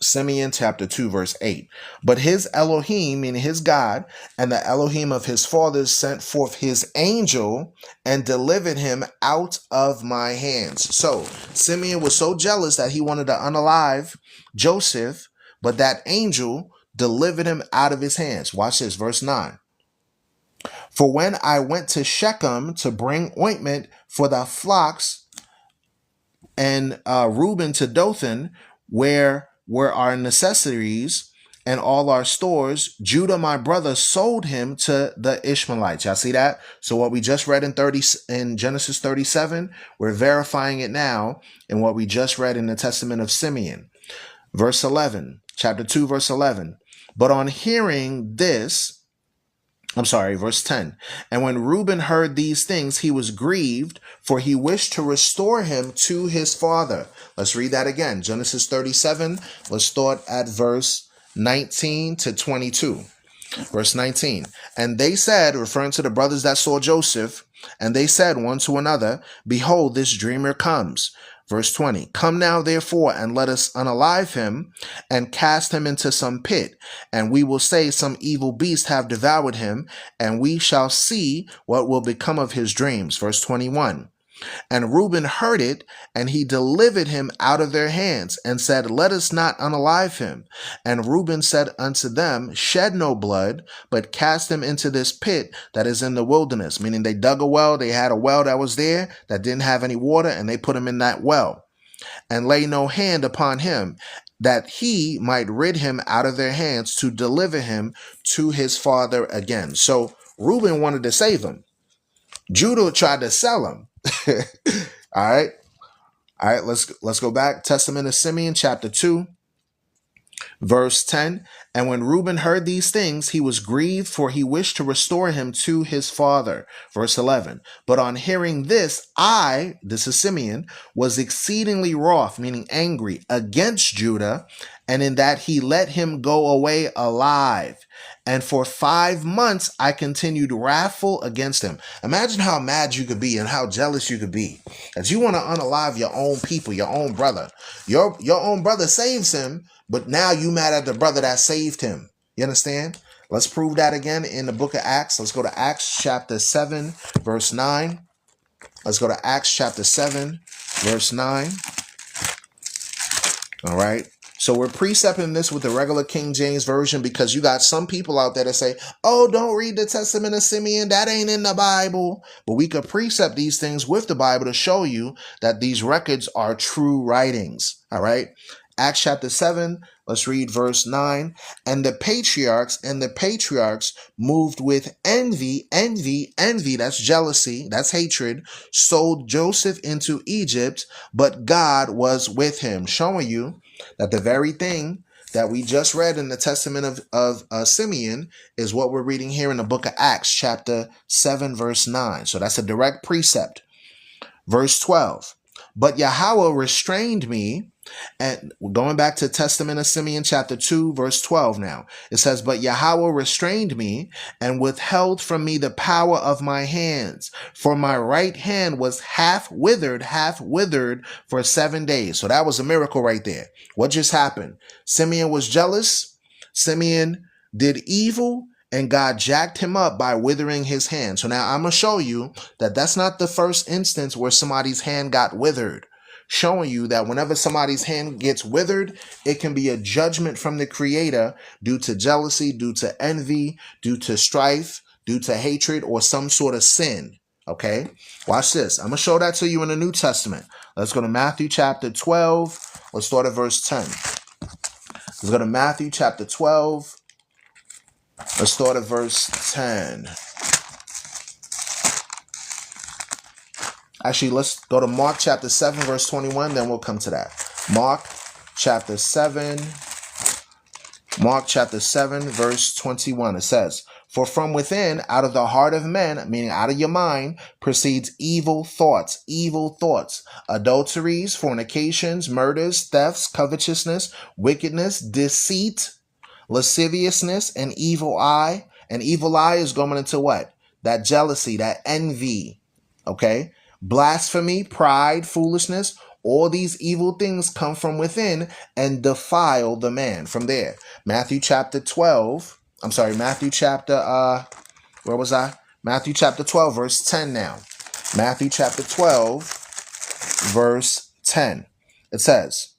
Simeon chapter 2 verse 8. But his Elohim, meaning his God, and the Elohim of his fathers sent forth his angel and delivered him out of my hands. So Simeon was so jealous that he wanted to unalive Joseph, but that angel delivered him out of his hands. Watch this, verse 9. For when I went to Shechem to bring ointment for the flocks, and Reuben to Dothan, where were our necessities and all our stores, Judah my brother sold him to the Ishmaelites. Y'all see that? So what we just read in Genesis 37, we're verifying it now in what we just read in the Testament of Simeon. Verse 11, chapter 2, verse 11. But on hearing this, verse 10. And when Reuben heard these things, he was grieved, for he wished to restore him to his father. Let's read that again. Genesis 37. Let's start at verse 19 to 22. Verse 19. And they said, referring to the brothers that saw Joseph, and they said one to another, Behold, this dreamer comes. Verse 20, Come now, therefore, and let us unalive him and cast him into some pit, and we will say some evil beast have devoured him, and we shall see what will become of his dreams. Verse 21, And Reuben heard it, and he delivered him out of their hands, and said, Let us not unalive him. And Reuben said unto them, Shed no blood, but cast him into this pit that is in the wilderness. Meaning they dug a well, they had a well that was there that didn't have any water, and they put him in that well. And lay no hand upon him, that he might rid him out of their hands, to deliver him to his father again. So Reuben wanted to save him. Judah tried to sell him. All right. Let's go back. Testament of Simeon, chapter 2, verse 10. And when Reuben heard these things, he was grieved, for he wished to restore him to his father. Verse 11. But on hearing this is Simeon, was exceedingly wroth, meaning angry, against Judah, and in that he let him go away alive. And for 5 months I continued wrathful against him. Imagine how mad you could be and how jealous you could be, that you want to unalive your own people, your own brother. Your own brother saves him, but now you mad at the brother that saved him. You understand? Let's prove that again in the book of Acts. Let's go to Acts chapter 7, verse 9. Let's go to Acts chapter 7, verse 9. All right. So we're precepting this with the regular King James Version because you got some people out there that say, oh, don't read the Testament of Simeon. That ain't in the Bible. But we could precept these things with the Bible to show you that these records are true writings. All right. Acts chapter 7, let's read verse 9. And the patriarchs moved with envy, that's jealousy, that's hatred, sold Joseph into Egypt, but God was with him, showing you that the very thing that we just read in the Testament of Simeon is what we're reading here in the book of Acts, chapter 7, verse 9. So that's a direct precept. Verse 12. But Yahweh restrained me. And going back to Testament of Simeon, chapter 2, verse 12 now. It says, but Yahweh restrained me and withheld from me the power of my hands. For my right hand was half withered for 7 days. So that was a miracle right there. What just happened? Simeon was jealous. Simeon did evil. And God jacked him up by withering his hand. So now I'm going to show you that that's not the first instance where somebody's hand got withered. Showing you that whenever somebody's hand gets withered, it can be a judgment from the Creator due to jealousy, due to envy, due to strife, due to hatred, or some sort of sin. Okay? Watch this. I'm going to show that to you in the New Testament. Let's go to Matthew chapter 12. Let's start at verse 10. Let's go to Matthew chapter 12. Let's start at verse 10. Actually, let's go to Mark chapter 7, verse 21, then we'll come to that. Mark chapter 7, verse 21. It says, for from within, out of the heart of men, meaning out of your mind, proceeds evil thoughts, adulteries, fornications, murders, thefts, covetousness, wickedness, deceit, lasciviousness, and evil eye. And evil eye is going into what? That jealousy, that envy. Okay? Blasphemy, pride, foolishness. All these evil things come from within and defile the man. From there, Matthew chapter 12, Matthew chapter 12, verse 10 now. Matthew chapter 12, verse 10. It says,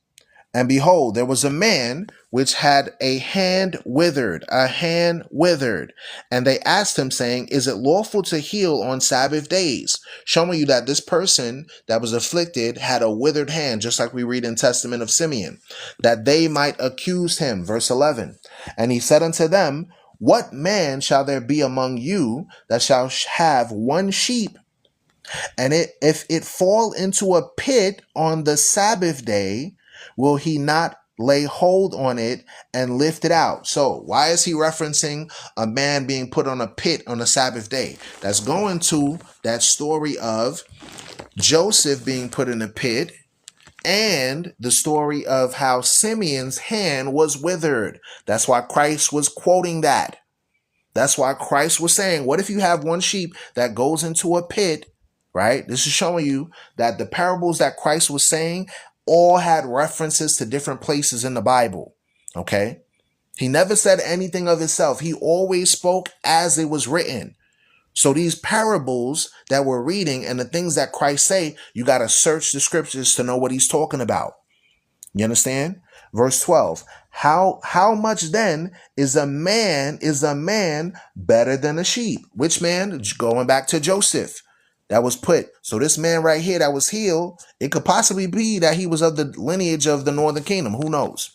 and behold, there was a man which had a hand withered. And they asked him, saying, is it lawful to heal on Sabbath days? Showing you that this person that was afflicted had a withered hand, just like we read in Testament of Simeon, that they might accuse him. Verse 11. And he said unto them, what man shall there be among you that shall have one sheep? And if it fall into a pit on the Sabbath day, will he not lay hold on it and lift it out? So why is he referencing a man being put on a pit on the Sabbath day? That's going to that story of Joseph being put in a pit and the story of how Simeon's hand was withered. That's why Christ was quoting that. That's why Christ was saying, what if you have one sheep that goes into a pit, right? This is showing you that the parables that Christ was saying all had references to different places in the Bible. Okay? He never said anything of himself. He always spoke as it was written. So these parables that we're reading and the things that Christ say, you got to search the scriptures to know what he's talking about. You understand? Verse 12. How much then is a man better than a sheep? Which man? Going back to Joseph. That was put. So this man right here that was healed, it could possibly be that he was of the lineage of the northern kingdom. Who knows?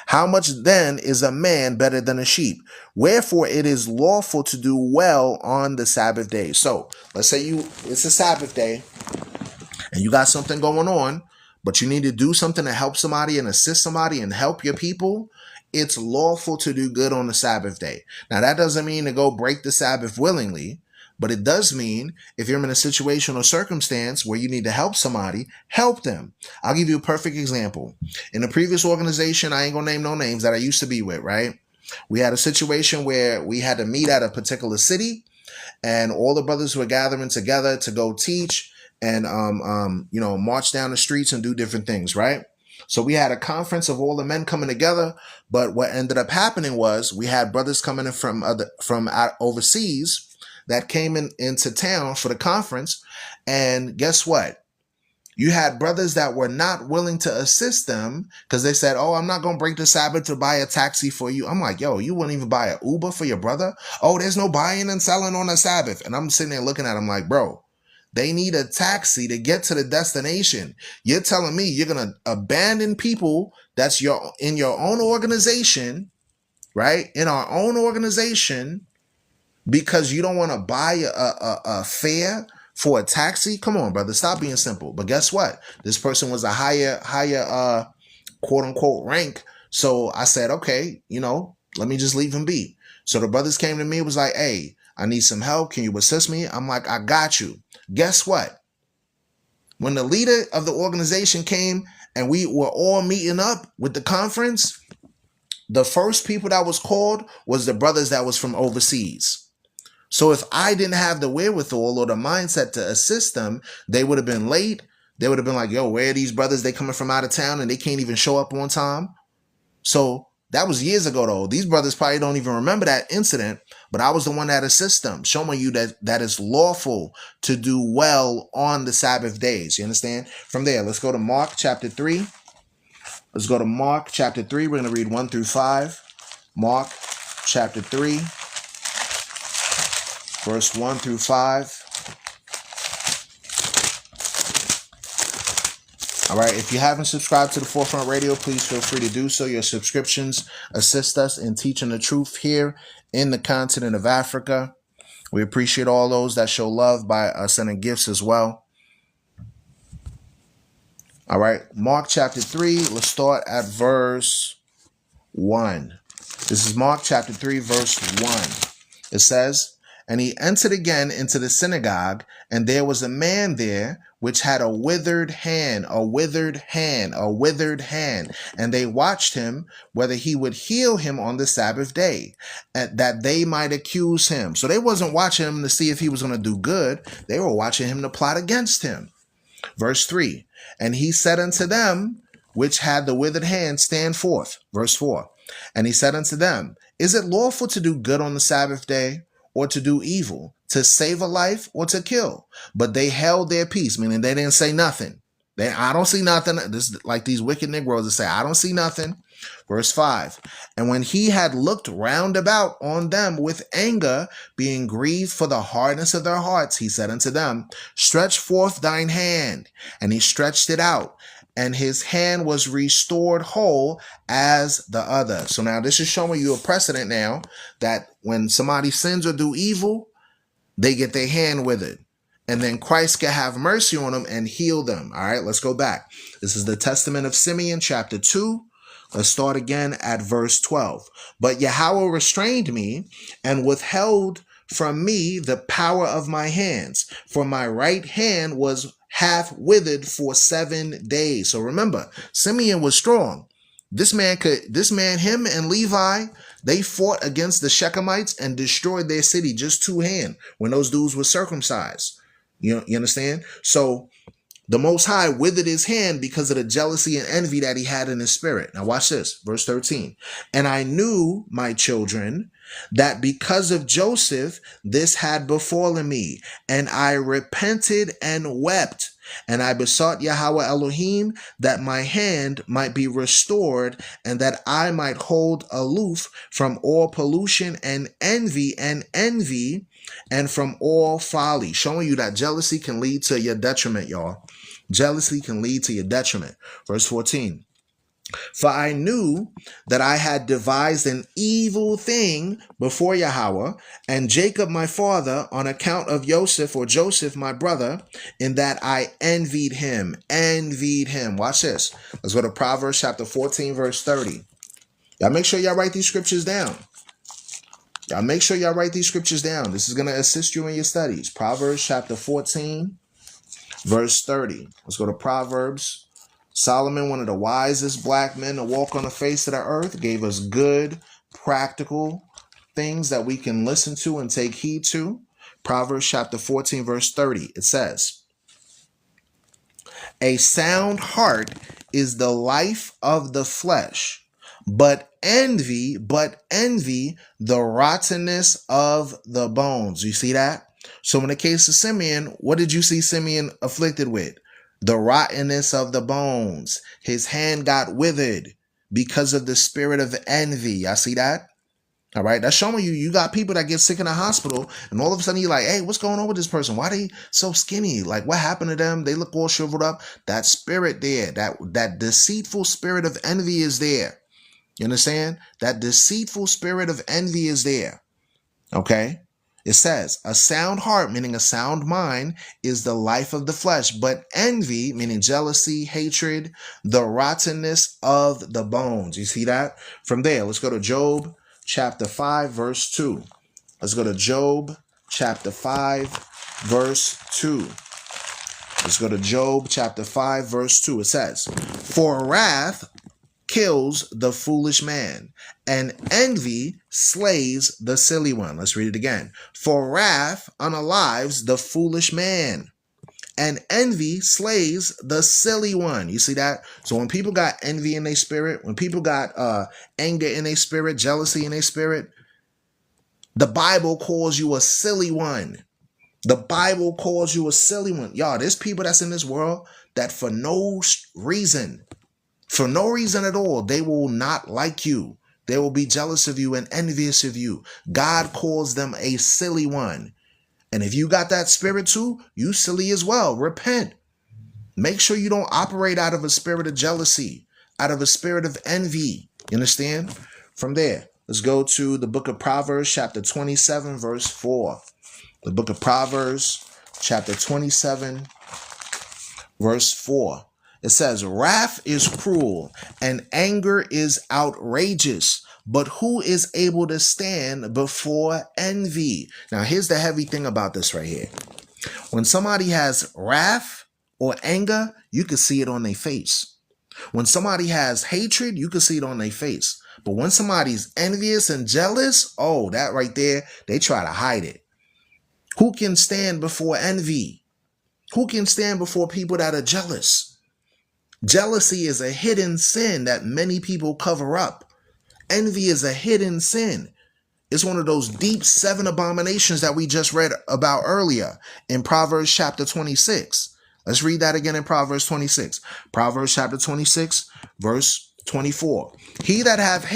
How much then is a man better than a sheep? Wherefore it is lawful to do well on the Sabbath day. So let's say it's a Sabbath day and you got something going on, but you need to do something to help somebody and assist somebody and help your people. It's lawful to do good on the Sabbath day. Now that doesn't mean to go break the Sabbath willingly. But it does mean if you're in a situation or circumstance where you need to help somebody, help them. I'll give you a perfect example. In a previous organization, I ain't gonna name no names, that I used to be with, right? We had a situation where we had to meet at a particular city and all the brothers were gathering together to go teach and, march down the streets and do different things, right? So we had a conference of all the men coming together, but what ended up happening was we had brothers coming in from overseas that came into town for the conference. And guess what? You had brothers that were not willing to assist them because they said, oh, I'm not going to break the Sabbath to buy a taxi for you. I'm like, yo, you wouldn't even buy an Uber for your brother? Oh, there's no buying and selling on the Sabbath. And I'm sitting there looking at them like, bro, they need a taxi to get to the destination. You're telling me you're going to abandon people that's in your own organization, right? In our own organization, because you don't want to buy a fare for a taxi? Come on, brother, stop being simple. But guess what? This person was a higher quote unquote rank. So I said, okay, let me just leave him be. So the brothers came to me, was like, hey, I need some help. Can you assist me? I'm like, I got you. Guess what? When the leader of the organization came and we were all meeting up with the conference, the first people that was called was the brothers that was from overseas. So if I didn't have the wherewithal or the mindset to assist them, they would have been late. They would have been like, yo, where are these brothers? They coming from out of town and they can't even show up on time. So that was years ago, though. These brothers probably don't even remember that incident, but I was the one that assist them, showing you that it's lawful to do well on the Sabbath days. You understand? From there, let's go to Mark chapter 3. Let's go to Mark chapter 3. We're going to read 1 through 5. Mark chapter 3. Verse 1 through 5. All right. If you haven't subscribed to the Forefront Radio, please feel free to do so. Your subscriptions assist us in teaching the truth here in the continent of Africa. We appreciate all those that show love by sending gifts as well. All right. Mark chapter 3. Let's start at verse 1. This is Mark chapter 3, verse 1. It says, and he entered again into the synagogue, and there was a man there which had a withered hand. And they watched him whether he would heal him on the Sabbath day, and that they might accuse him. So they wasn't watching him to see if he was going to do good. They were watching him to plot against him. Verse 3, and he said unto them which had the withered hand, stand forth. Verse 4, and he said unto them, is it lawful to do good on the Sabbath day, or to do evil, to save a life, or to kill? But they held their peace, meaning they didn't say nothing. I don't see nothing. This is like these wicked Negroes that say, I don't see nothing. Verse 5, and when he had looked round about on them with anger, being grieved for the hardness of their hearts, he said unto them, stretch forth thine hand. And he stretched it out, and his hand was restored whole as the other. So now this is showing you a precedent now that when somebody sins or do evil, they get their hand withered. And then Christ can have mercy on them and heal them. All right, let's go back. This is the Testament of Simeon, chapter 2. Let's start again at verse 12. But Yahweh restrained me and withheld from me the power of my hands, for my right hand was half withered for 7 days. So remember, Simeon was strong. Him and Levi, they fought against the Shechemites and destroyed their city just two hands when those dudes were circumcised. You understand? So the Most High withered his hand because of the jealousy and envy that he had in his spirit. Now watch this, verse 13. And I knew, my children, that because of Joseph, this had befallen me, and I repented and wept. And I besought Yahweh Elohim that my hand might be restored, and that I might hold aloof from all pollution and envy, and from all folly. Showing you that jealousy can lead to your detriment, y'all. Jealousy can lead to your detriment. Verse 14. For I knew that I had devised an evil thing before Yahweh and Jacob my father on account of Joseph my brother, in that I envied him. Watch this. Let's go to Proverbs chapter 14, verse 30. Y'all make sure y'all write these scriptures down. This is going to assist you in your studies. Proverbs chapter 14, verse 30. Let's go to Proverbs. Solomon, one of the wisest black men to walk on the face of the earth, gave us good, practical things that we can listen to and take heed to. Proverbs chapter 14, verse 30. It says, a sound heart is the life of the flesh, but envy the rottenness of the bones. You see that? So in the case of Simeon, what did you see Simeon afflicted with? The rottenness of the bones. His hand got withered because of the spirit of envy. Y'all see that? All right. That's showing you got people that get sick in the hospital and all of a sudden you're like, hey, what's going on with this person? Why they so skinny? Like, what happened to them? They look all shriveled up. That spirit there, that deceitful spirit of envy is there. You understand? That deceitful spirit of envy is there. Okay? It says, a sound heart, meaning a sound mind, is the life of the flesh, but envy, meaning jealousy, hatred, the rottenness of the bones. You see that? From there, let's go to Job chapter 5, verse 2. Let's go to Job chapter 5, verse 2. Let's go to Job chapter 5, verse 2. It says, for wrath kills the foolish man, and envy slays the silly one. Let's read it again. For wrath unalives the foolish man, and envy slays the silly one. You see that? So when people got envy in their spirit, when people got anger in their spirit, jealousy in their spirit, the Bible calls you a silly one. The Bible calls you a silly one. Y'all, there's people that's in this world that for no reason at all, they will not like you. They will be jealous of you and envious of you. God calls them a silly one. And if you got that spirit too, you silly as well. Repent. Make sure you don't operate out of a spirit of jealousy, out of a spirit of envy. You understand? From there, let's go to the book of Proverbs, chapter 27, verse 4. The book of Proverbs, chapter 27, verse 4. It says, wrath is cruel and anger is outrageous, but who is able to stand before envy? Now, here's the heavy thing about this right here. When somebody has wrath or anger, you can see it on their face. When somebody has hatred, you can see it on their face. But when somebody's envious and jealous, oh, that right there, they try to hide it. Who can stand before envy? Who can stand before people that are jealous? Jealousy is a hidden sin that many people cover up. Envy is a hidden sin. It's one of those deep 7 abominations that we just read about earlier in Proverbs chapter 26. Let's read that again in Proverbs 26. Proverbs chapter 26, verse 24. He that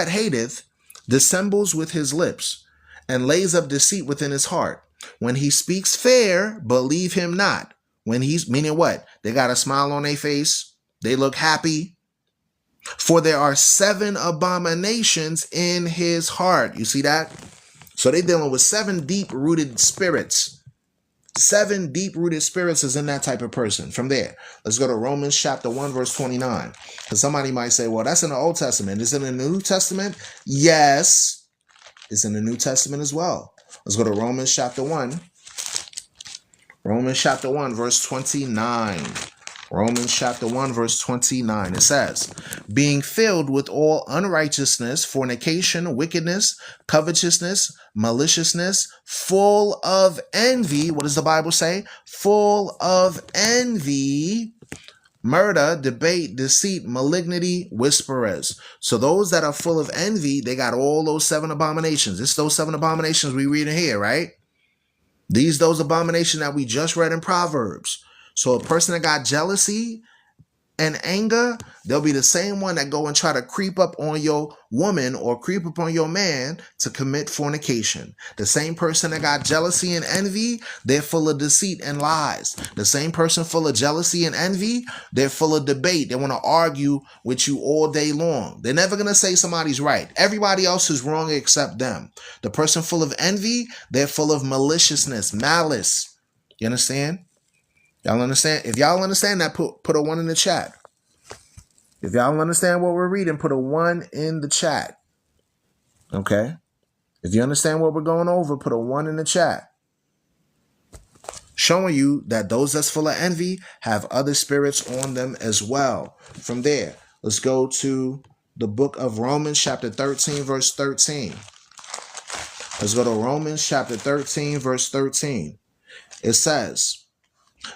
hateth, dissembles with his lips, and lays up deceit within his heart. When he speaks fair, believe him not. When he's, meaning what? They got a smile on their face. They look happy. For there are 7 abominations in his heart. You see that? So they dealing with 7 deep-rooted spirits. 7 deep-rooted spirits is in that type of person. From there, let's go to Romans chapter 1, verse 29. Because somebody might say, well, that's in the Old Testament. Is it in the New Testament? Yes. It's in the New Testament as well. Let's go to Romans chapter 1. Romans chapter 1, verse 29. Romans chapter 1, verse 29. It says, being filled with all unrighteousness, fornication, wickedness, covetousness, maliciousness, full of envy. What does the Bible say? Full of envy, murder, debate, deceit, malignity, whisperers. So those that are full of envy, they got all those 7 abominations. It's those 7 abominations we read in here, right? Those abominations that we just read in Proverbs. So a person that got jealousy and anger, they'll be the same one that go and try to creep up on your woman or creep up on your man to commit fornication. The same person that got jealousy and envy, they're full of deceit and lies. The same person full of jealousy and envy, they're full of debate. They want to argue with you all day long. They're never going to say somebody's right. Everybody else is wrong except them. The person full of envy, they're full of maliciousness, malice. You understand? Y'all understand? If y'all understand that, put a 1 in the chat. If y'all understand what we're reading, put a 1 in the chat. Okay? If you understand what we're going over, put a 1 in the chat. Showing you that those that's full of envy have other spirits on them as well. From there, let's go to the book of Romans chapter 13, verse 13. Let's go to Romans chapter 13, verse 13. It says,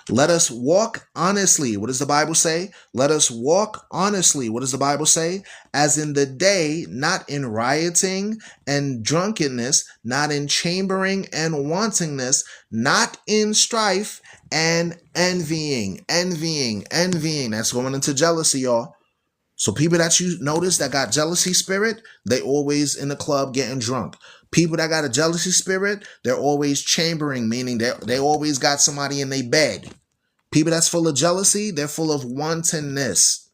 Let us walk honestly. What does the Bible say? Let us walk honestly. What does the Bible say? As in the day, not in rioting and drunkenness, not in chambering and wantingness, not in strife and envying. Envying. That's going into jealousy, y'all. So people that you notice that got jealousy spirit, they always in the club getting drunk. People that got a jealousy spirit, they're always chambering, meaning they always got somebody in their bed. People that's full of jealousy, they're full of wantonness.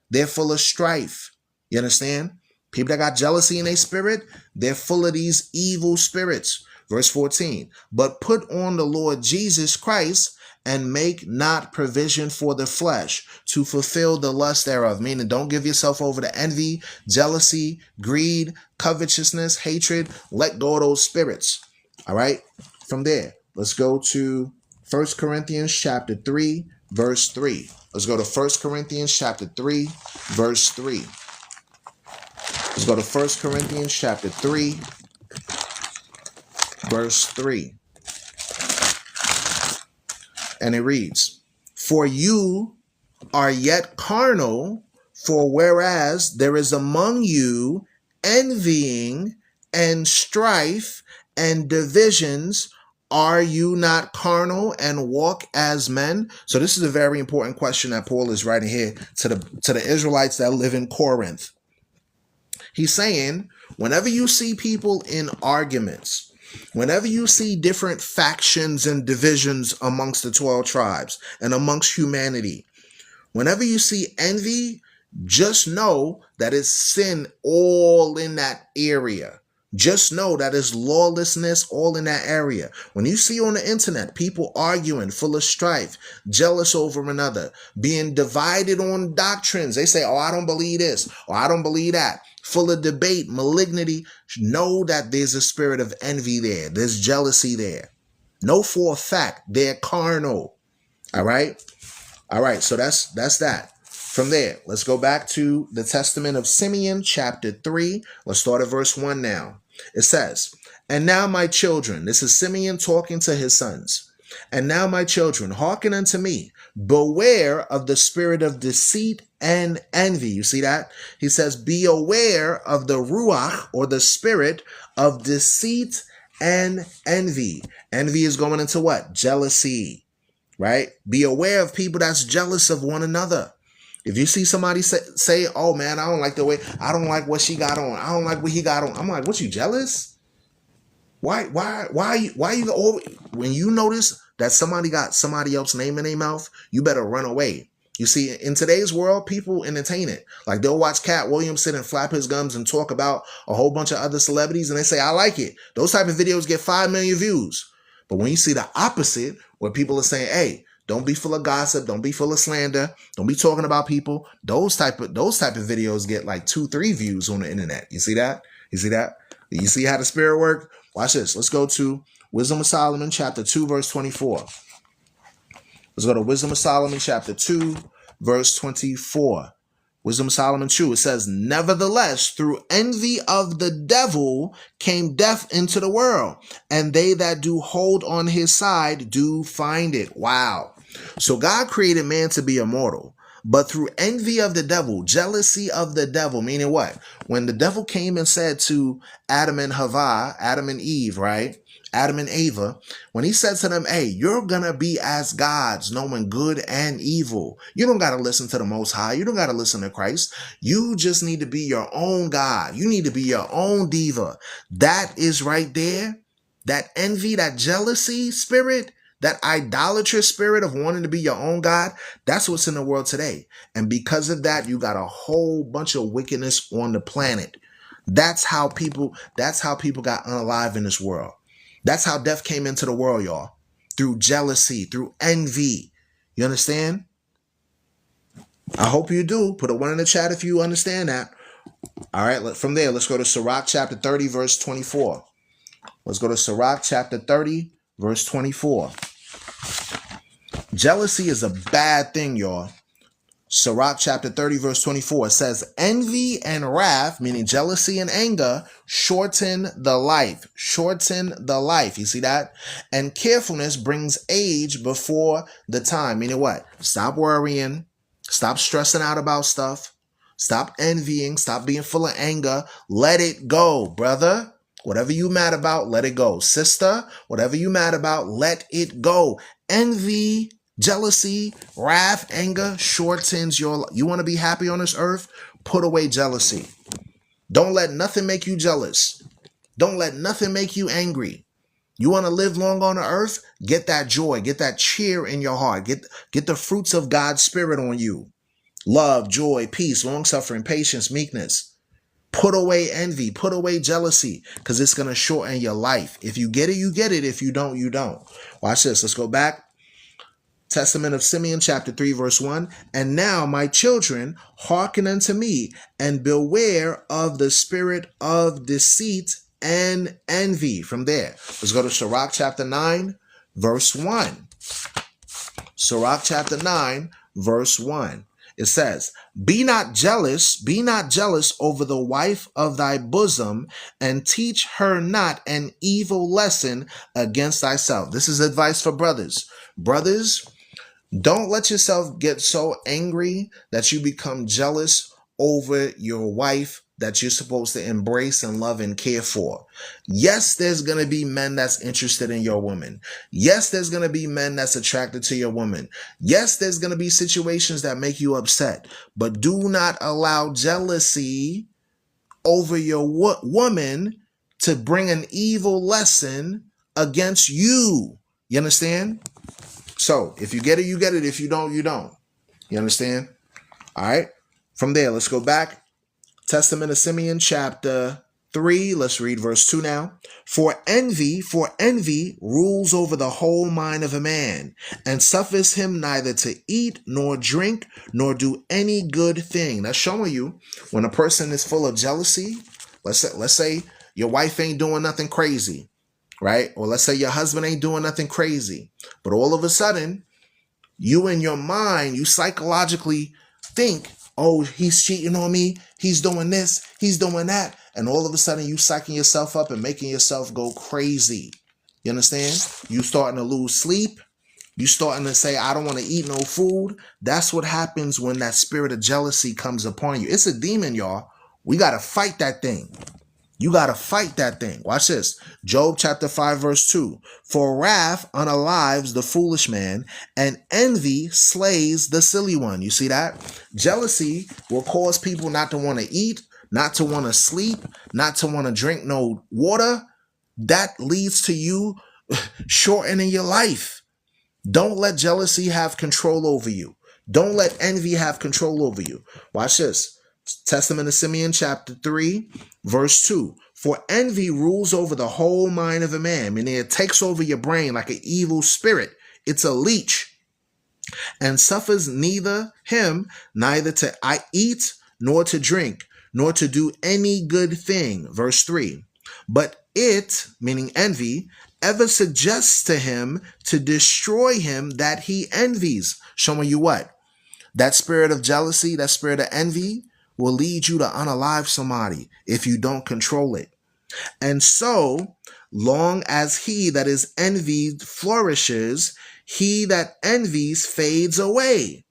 They're full of strife. You understand? People that got jealousy in their spirit, they're full of these evil spirits. Verse 14, but put on the Lord Jesus Christ and make not provision for the flesh to fulfill the lust thereof. Meaning, don't give yourself over to envy, jealousy, greed, covetousness, hatred. Let go of those spirits. All right? From there, let's go to 1 Corinthians chapter 3, verse 3. Let's go to 1 Corinthians chapter 3, verse 3. Let's go to 1 Corinthians chapter 3, verse 3. And it reads, for you are yet carnal, for whereas there is among you envying and strife and divisions, are you not carnal and walk as men? So this is a very important question that Paul is writing here to the Israelites that live in Corinth. He's saying, whenever you see people in arguments, whenever you see different factions and divisions amongst the 12 tribes and amongst humanity, whenever you see envy, just know that it's sin all in that area. Just know that it's lawlessness all in that area. When you see on the internet people arguing, full of strife, jealous over another, being divided on doctrines, they say, oh, I don't believe this, or I don't believe that, full of debate, malignity, know that there's a spirit of envy there. There's jealousy there. Know for a fact they're carnal. All right? All right, so that's that. From there, let's go back to the Testament of Simeon, chapter 3. Let's start at verse 1 now. It says, and now my children, this is Simeon talking to his sons. And now my children, hearken unto me. Beware of the spirit of deceit and envy. You see that? He says, be aware of the ruach, or the spirit of deceit and envy. Envy is going into what? Jealousy, right? Be aware of people that's jealous of one another. If you see somebody say, oh man, I don't like what she got on. I don't like what he got on. I'm like, what, you jealous? Why you always, when you notice that somebody got somebody else's name in their mouth, you better run away. You see, in today's world, people entertain it. Like they'll watch Cat Williams sit and flap his gums and talk about a whole bunch of other celebrities and they say, I like it. Those type of videos get 5 million views. But when you see the opposite, where people are saying, hey, don't be full of gossip, don't be full of slander, don't be talking about people, those type of videos get like 2-3 views on the internet. You see that? You see how the spirit work? Watch this. Let's go to Wisdom of Solomon, chapter 2, verse 24. Let's go to Wisdom of Solomon, chapter 2, verse 24. Wisdom of Solomon 2, it says, nevertheless, through envy of the devil came death into the world, and they that do hold on his side do find it. Wow. So God created man to be immortal, but through envy of the devil, jealousy of the devil, meaning what? When the devil came and said to Adam and Hava, Adam and Eve, right? Adam and Eva, when he said to them, hey, you're going to be as gods, knowing good and evil. You don't got to listen to the Most High. You don't got to listen to Christ. You just need to be your own God. You need to be your own diva. That is right there. That envy, that jealousy spirit, that idolatrous spirit of wanting to be your own God, that's what's in the world today. And because of that, you got a whole bunch of wickedness on the planet. That's how people got unalive in this world. That's how death came into the world, y'all. Through jealousy, through envy. You understand? I hope you do. Put a 1 in the chat if you understand that. All right, from there, let's go to Sirach chapter 30, verse 24. Let's go to Sirach chapter 30, verse 24. Jealousy is a bad thing, y'all. Sirach chapter 30 verse 24 says, envy and wrath, meaning jealousy and anger, shorten the life. Shorten the life. You see that? And carefulness brings age before the time. Meaning what? Stop worrying. Stop stressing out about stuff. Stop envying. Stop being full of anger. Let it go, brother. Whatever you mad about, let it go. Sister, whatever you mad about, let it go. Envy, jealousy, wrath, anger shortens your life. You want to be happy on this earth? Put away jealousy. Don't let nothing make you jealous. Don't let nothing make you angry. You want to live long on the earth? Get that joy. Get that cheer in your heart. Get the fruits of God's Spirit on you. Love, joy, peace, long-suffering, patience, meekness. Put away envy. Put away jealousy, because it's going to shorten your life. If you get it, you get it. If you don't, you don't. Watch this. Let's go back. Testament of Simeon, chapter 3, verse 1. And now, my children, hearken unto me, and beware of the spirit of deceit and envy. From there, let's go to Sirach chapter 9, verse 1. Sirach chapter 9, verse 1. It says, be not jealous over the wife of thy bosom, and teach her not an evil lesson against thyself. This is advice for brothers. Brothers, don't let yourself get so angry that you become jealous over your wife that you're supposed to embrace and love and care for. Yes, there's going to be men that's interested in your woman. Yes, there's going to be men that's attracted to your woman. Yes, there's going to be situations that make you upset. But do not allow jealousy over your woman to bring an evil lesson against you. You understand? So if you get it, you get it. If you don't, you don't. You understand? All right. From there, let's go back. Testament of Simeon, chapter 3. Let's read verse 2 now. For envy rules over the whole mind of a man, and suffers him neither to eat nor drink nor do any good thing. That's showing you when a person is full of jealousy. Let's say your wife ain't doing nothing crazy, right? Or let's say your husband ain't doing nothing crazy, but all of a sudden, you in your mind, you psychologically think, oh, he's cheating on me, he's doing this, he's doing that, and all of a sudden you psyching yourself up and making yourself go crazy. You understand? You starting to lose sleep. You starting to say, I don't want to eat no food. That's what happens when that spirit of jealousy comes upon you. It's a demon, y'all. We got to fight that thing. You got to fight that thing. Watch this. Job chapter 5 verse 2. For wrath unalives the foolish man, and envy slays the silly one. You see that? Jealousy will cause people not to want to eat, not to want to sleep, not to want to drink no water. That leads to you shortening your life. Don't let jealousy have control over you. Don't let envy have control over you. Watch this. Testament of Simeon, chapter 3, verse 2. For envy rules over the whole mind of a man, meaning it takes over your brain like an evil spirit. It's a leech, and suffers neither to eat, nor to drink, nor to do any good thing. Verse 3. But it, meaning envy, ever suggests to him to destroy him that he envies. Showing you what? That spirit of jealousy, that spirit of envy, will lead you to unalive somebody if you don't control it. And so long as he that is envied flourishes, he that envies fades away.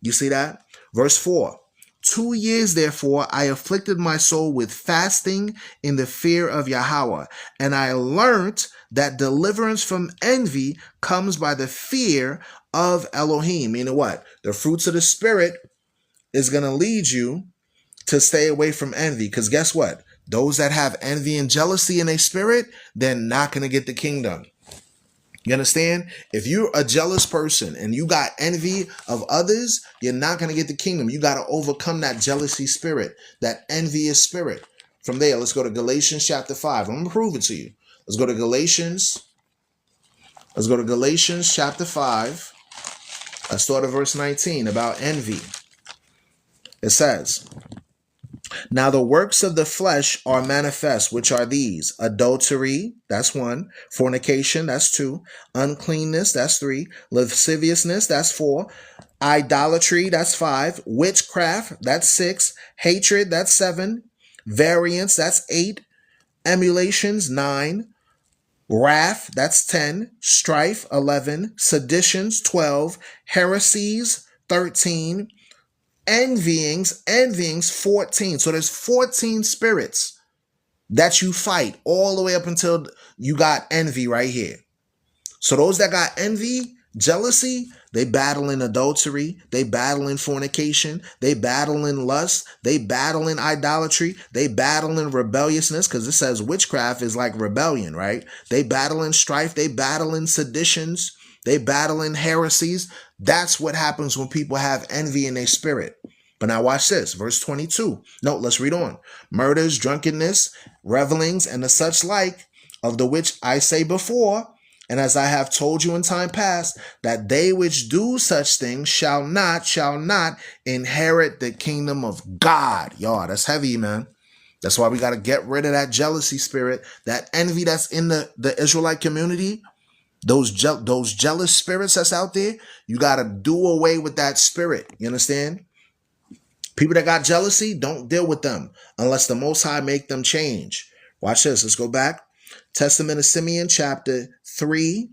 You see that? Verse 4. 2 years, therefore, I afflicted my soul with fasting in the fear of Yahweh, and I learnt that deliverance from envy comes by the fear of Elohim. Meaning what? The fruits of the Spirit is going to lead you to stay away from envy. Because guess what? Those that have envy and jealousy in their spirit, they're not going to get the kingdom. You understand? If you're a jealous person and you got envy of others, you're not going to get the kingdom. You got to overcome that jealousy spirit, that envious spirit. From there, let's go to Galatians chapter 5. I'm going to prove it to you. Let's go to Galatians. Let's go to Galatians chapter 5. Let's start at verse 19 about envy. It says, Now the works of the flesh are manifest, which are these: adultery, that's one; fornication, that's two; uncleanness, that's three; lasciviousness, that's four; idolatry, that's five; witchcraft, that's six; hatred, that's seven; variance, that's eight; emulations, nine; wrath, that's 10; strife, 11; seditions, 12; heresies, 13; envyings 14. So there's 14 spirits that you fight all the way up until you got envy right here. So those that got envy, jealousy, they battle in adultery, they battle in fornication, they battle in lust, they battle in idolatry, they battle in rebelliousness, because it says witchcraft is like rebellion, right? They battle in strife, they battle in seditions, they battle in heresies. That's what happens when people have envy in their spirit. But now watch this, verse 22. No, let's read on. Murders, drunkenness, revelings, and the such like, of the which I say before, and as I have told you in time past, that they which do such things shall not inherit the kingdom of God. Y'all, that's heavy, man. That's why we got to get rid of that jealousy spirit, that envy that's in the Israelite community. Those jealous spirits that's out there, you got to do away with that spirit. You understand? People that got jealousy, don't deal with them unless the Most High make them change. Watch this. Let's go back. Testament of Simeon, chapter 3,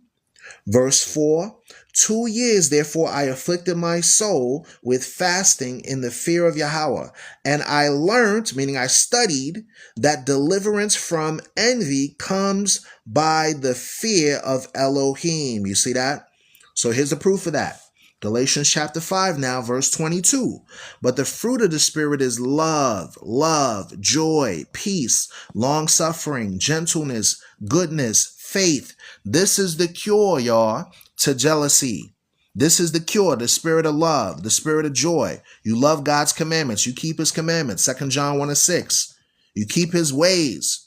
verse 4. 2 years, therefore, I afflicted my soul with fasting in the fear of Yahweh. And I learned, meaning I studied, that deliverance from envy comes by the fear of Elohim. You see that? So here's the proof of that. Galatians chapter 5 now, verse 22. But the fruit of the Spirit is love, joy, peace, long-suffering, gentleness, goodness, faith. This is the cure, y'all, to jealousy. This is the cure, the spirit of love, the spirit of joy. You love God's commandments. You keep his commandments. 2 John 1:6. You keep his ways.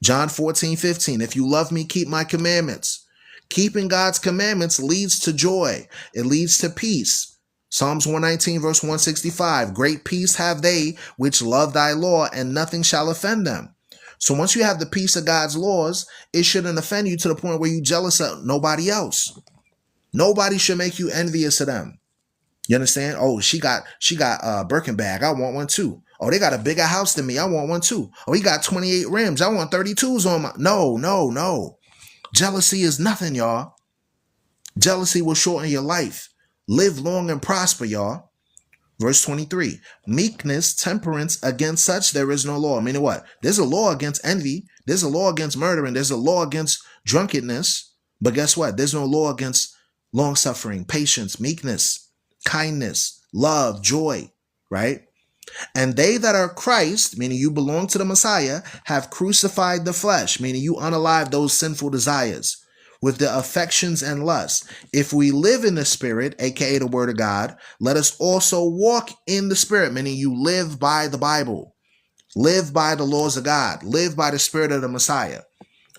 John 14:15. If you love me, keep my commandments. Keeping God's commandments leads to joy. It leads to peace. Psalms 119, verse 165. Great peace have they which love thy law, and nothing shall offend them. So once you have the peace of God's laws, it shouldn't offend you to the point where you're jealous of nobody else. Nobody should make you envious of them. You understand? Oh, she got a Birkin bag. I want one too. Oh, they got a bigger house than me. I want one too. Oh, he got 28 rims. I want 32s on my... No. Jealousy is nothing, y'all. Jealousy will shorten your life. Live long and prosper, y'all. Verse 23. Meekness, temperance, against such there is no law. Meaning what? There's a law against envy. There's a law against murdering. There's a law against drunkenness. But guess what? There's no law against long-suffering, patience, meekness, kindness, love, joy, right? And they that are Christ, meaning you belong to the Messiah, have crucified the flesh, meaning you unalive those sinful desires with the affections and lusts. If we live in the Spirit, aka the Word of God, let us also walk in the Spirit, meaning you live by the Bible, live by the laws of God, live by the Spirit of the Messiah.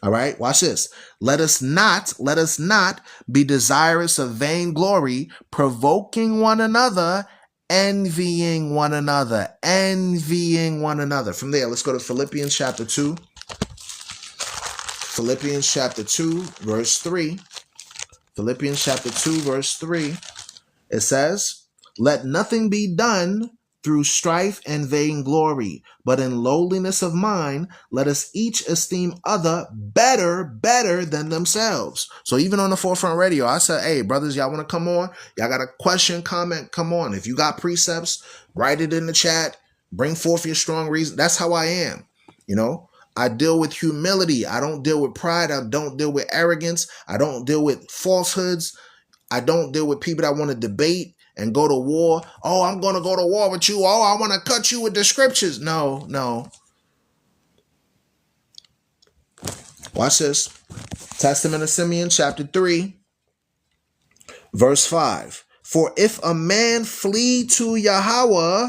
All right, watch this. Let us not be desirous of vainglory, provoking one another, envying one another. From there, let's go to Philippians chapter 2. Philippians chapter 2, verse 3. Philippians chapter 2, verse 3. It says, let nothing be done through strife and vainglory, but in lowliness of mind, let us each esteem other better than themselves. So even on the Forefront Radio, I said, hey, brothers, y'all want to come on? Y'all got a question, comment, come on. If you got precepts, write it in the chat. Bring forth your strong reason. That's how I am. You know, I deal with humility. I don't deal with pride. I don't deal with arrogance. I don't deal with falsehoods. I don't deal with people that want to debate and go to war. Oh, I'm going to go to war with you. Oh, I want to cut you with the scriptures. No. Watch this. Testament of Simeon, chapter 3, verse 5. For if a man flee to Yahweh,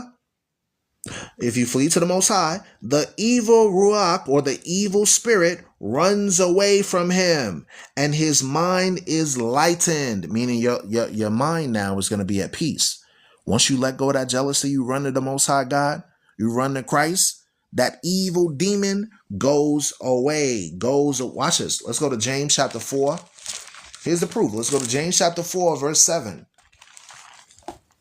if you flee to the Most High, the evil ruach, or the evil spirit, runs away from him, and his mind is lightened, meaning your mind now is going to be at peace. Once you let go of that jealousy, you run to the Most High God, you run to Christ, that evil demon goes away. Watch this. Let's go to James chapter 4. Here's the proof. Let's go to James chapter 4, verse 7.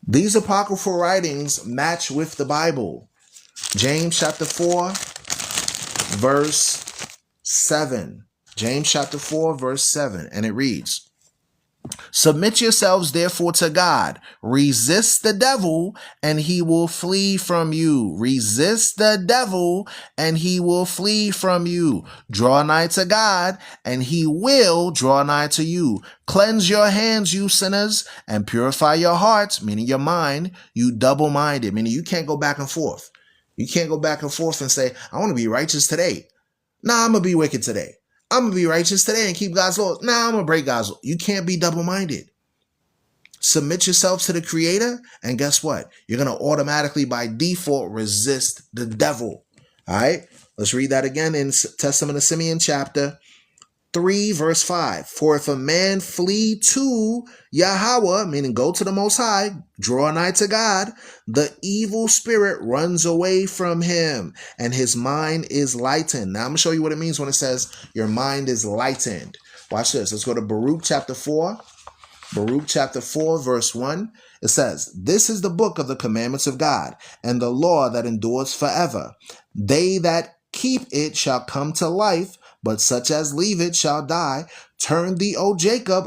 These apocryphal writings match with the Bible. James chapter 4, verse 7. James chapter 4, verse 7. And it reads, submit yourselves therefore to God. Resist the devil and he will flee from you. Resist the devil and he will flee from you. Draw nigh to God and he will draw nigh to you. Cleanse your hands, you sinners, and purify your hearts, meaning your mind, you double-minded, meaning you can't go back and forth. You can't go back and forth and say, I want to be righteous today. Nah, I'm going to be wicked today. I'm going to be righteous today and keep God's law. Nah, I'm going to break God's law. You can't be double-minded. Submit yourselves to the Creator, and guess what? You're going to automatically, by default, resist the devil. All right? Let's read that again in Testament of Simeon, chapter 3, verse 5. For if a man flee to Yahweh, meaning go to the Most High, draw nigh to God, the evil spirit runs away from him, and his mind is lightened. Now, I'm going to show you what it means when it says your mind is lightened. Watch this. Let's go to Baruch chapter 4. Baruch chapter 4, verse 1. It says, this is the book of the commandments of God, and the law that endures forever. They that keep it shall come to life, but such as leave it shall die. Turn thee, O Jacob,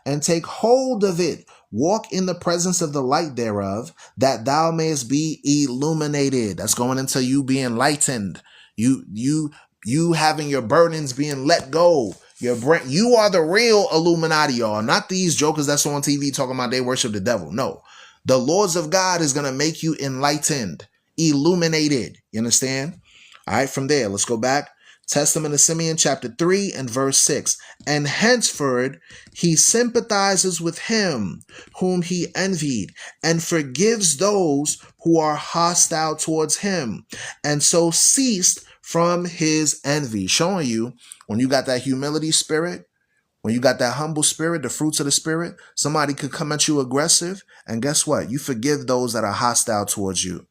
and take hold of it. Walk in the presence of the light thereof, that thou mayest be illuminated. That's going into you being enlightened. You having your burdens being let go. Your brain, you are the real Illuminati, y'all. Not these jokers that's on TV talking about they worship the devil. No. The laws of God is going to make you enlightened, illuminated. You understand? All right, from there, let's go back. Testament of Simeon, chapter 3 and verse 6. And henceforth he sympathizes with him whom he envied, and forgives those who are hostile towards him, and so ceased from his envy. Showing you, when you got that humility spirit, when you got that humble spirit, the fruits of the spirit, somebody could come at you aggressive, and guess what? You forgive those that are hostile towards you.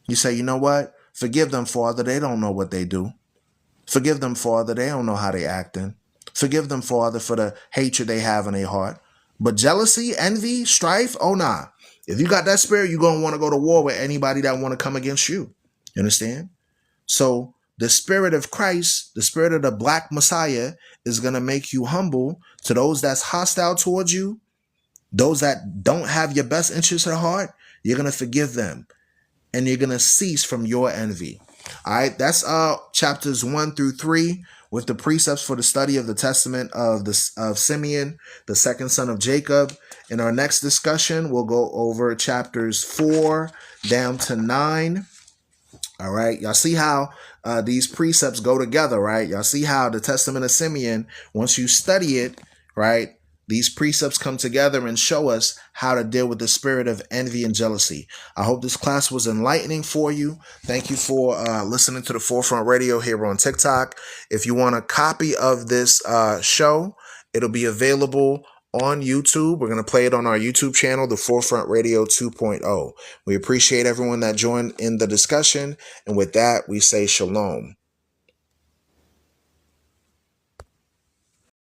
You say, you know what? Forgive them, Father. They don't know what they do. Forgive them, Father. They don't know how they acting. Forgive them, Father, for the hatred they have in their heart. But jealousy, envy, strife, oh nah. If you got that spirit, you're going to want to go to war with anybody that want to come against you. You understand? So the spirit of Christ, the spirit of the black Messiah, is going to make you humble to those that's hostile towards you. Those that don't have your best interests at heart, you're going to forgive them. And you're going to cease from your envy. All right, that's chapters 1 through 3 with the precepts for the study of the Testament of Simeon, the second son of Jacob. In our next discussion, we'll go over chapters 4 down to 9. All right, y'all see how these precepts go together, right? Y'all see how the Testament of Simeon, once you study it, right, these precepts come together and show us how to deal with the spirit of envy and jealousy. I hope this class was enlightening for you. Thank you for listening to the Forefront Radio here on TikTok. If you want a copy of this show, it'll be available on YouTube. We're going to play it on our YouTube channel, the Forefront Radio 2.0. We appreciate everyone that joined in the discussion. And with that, we say shalom.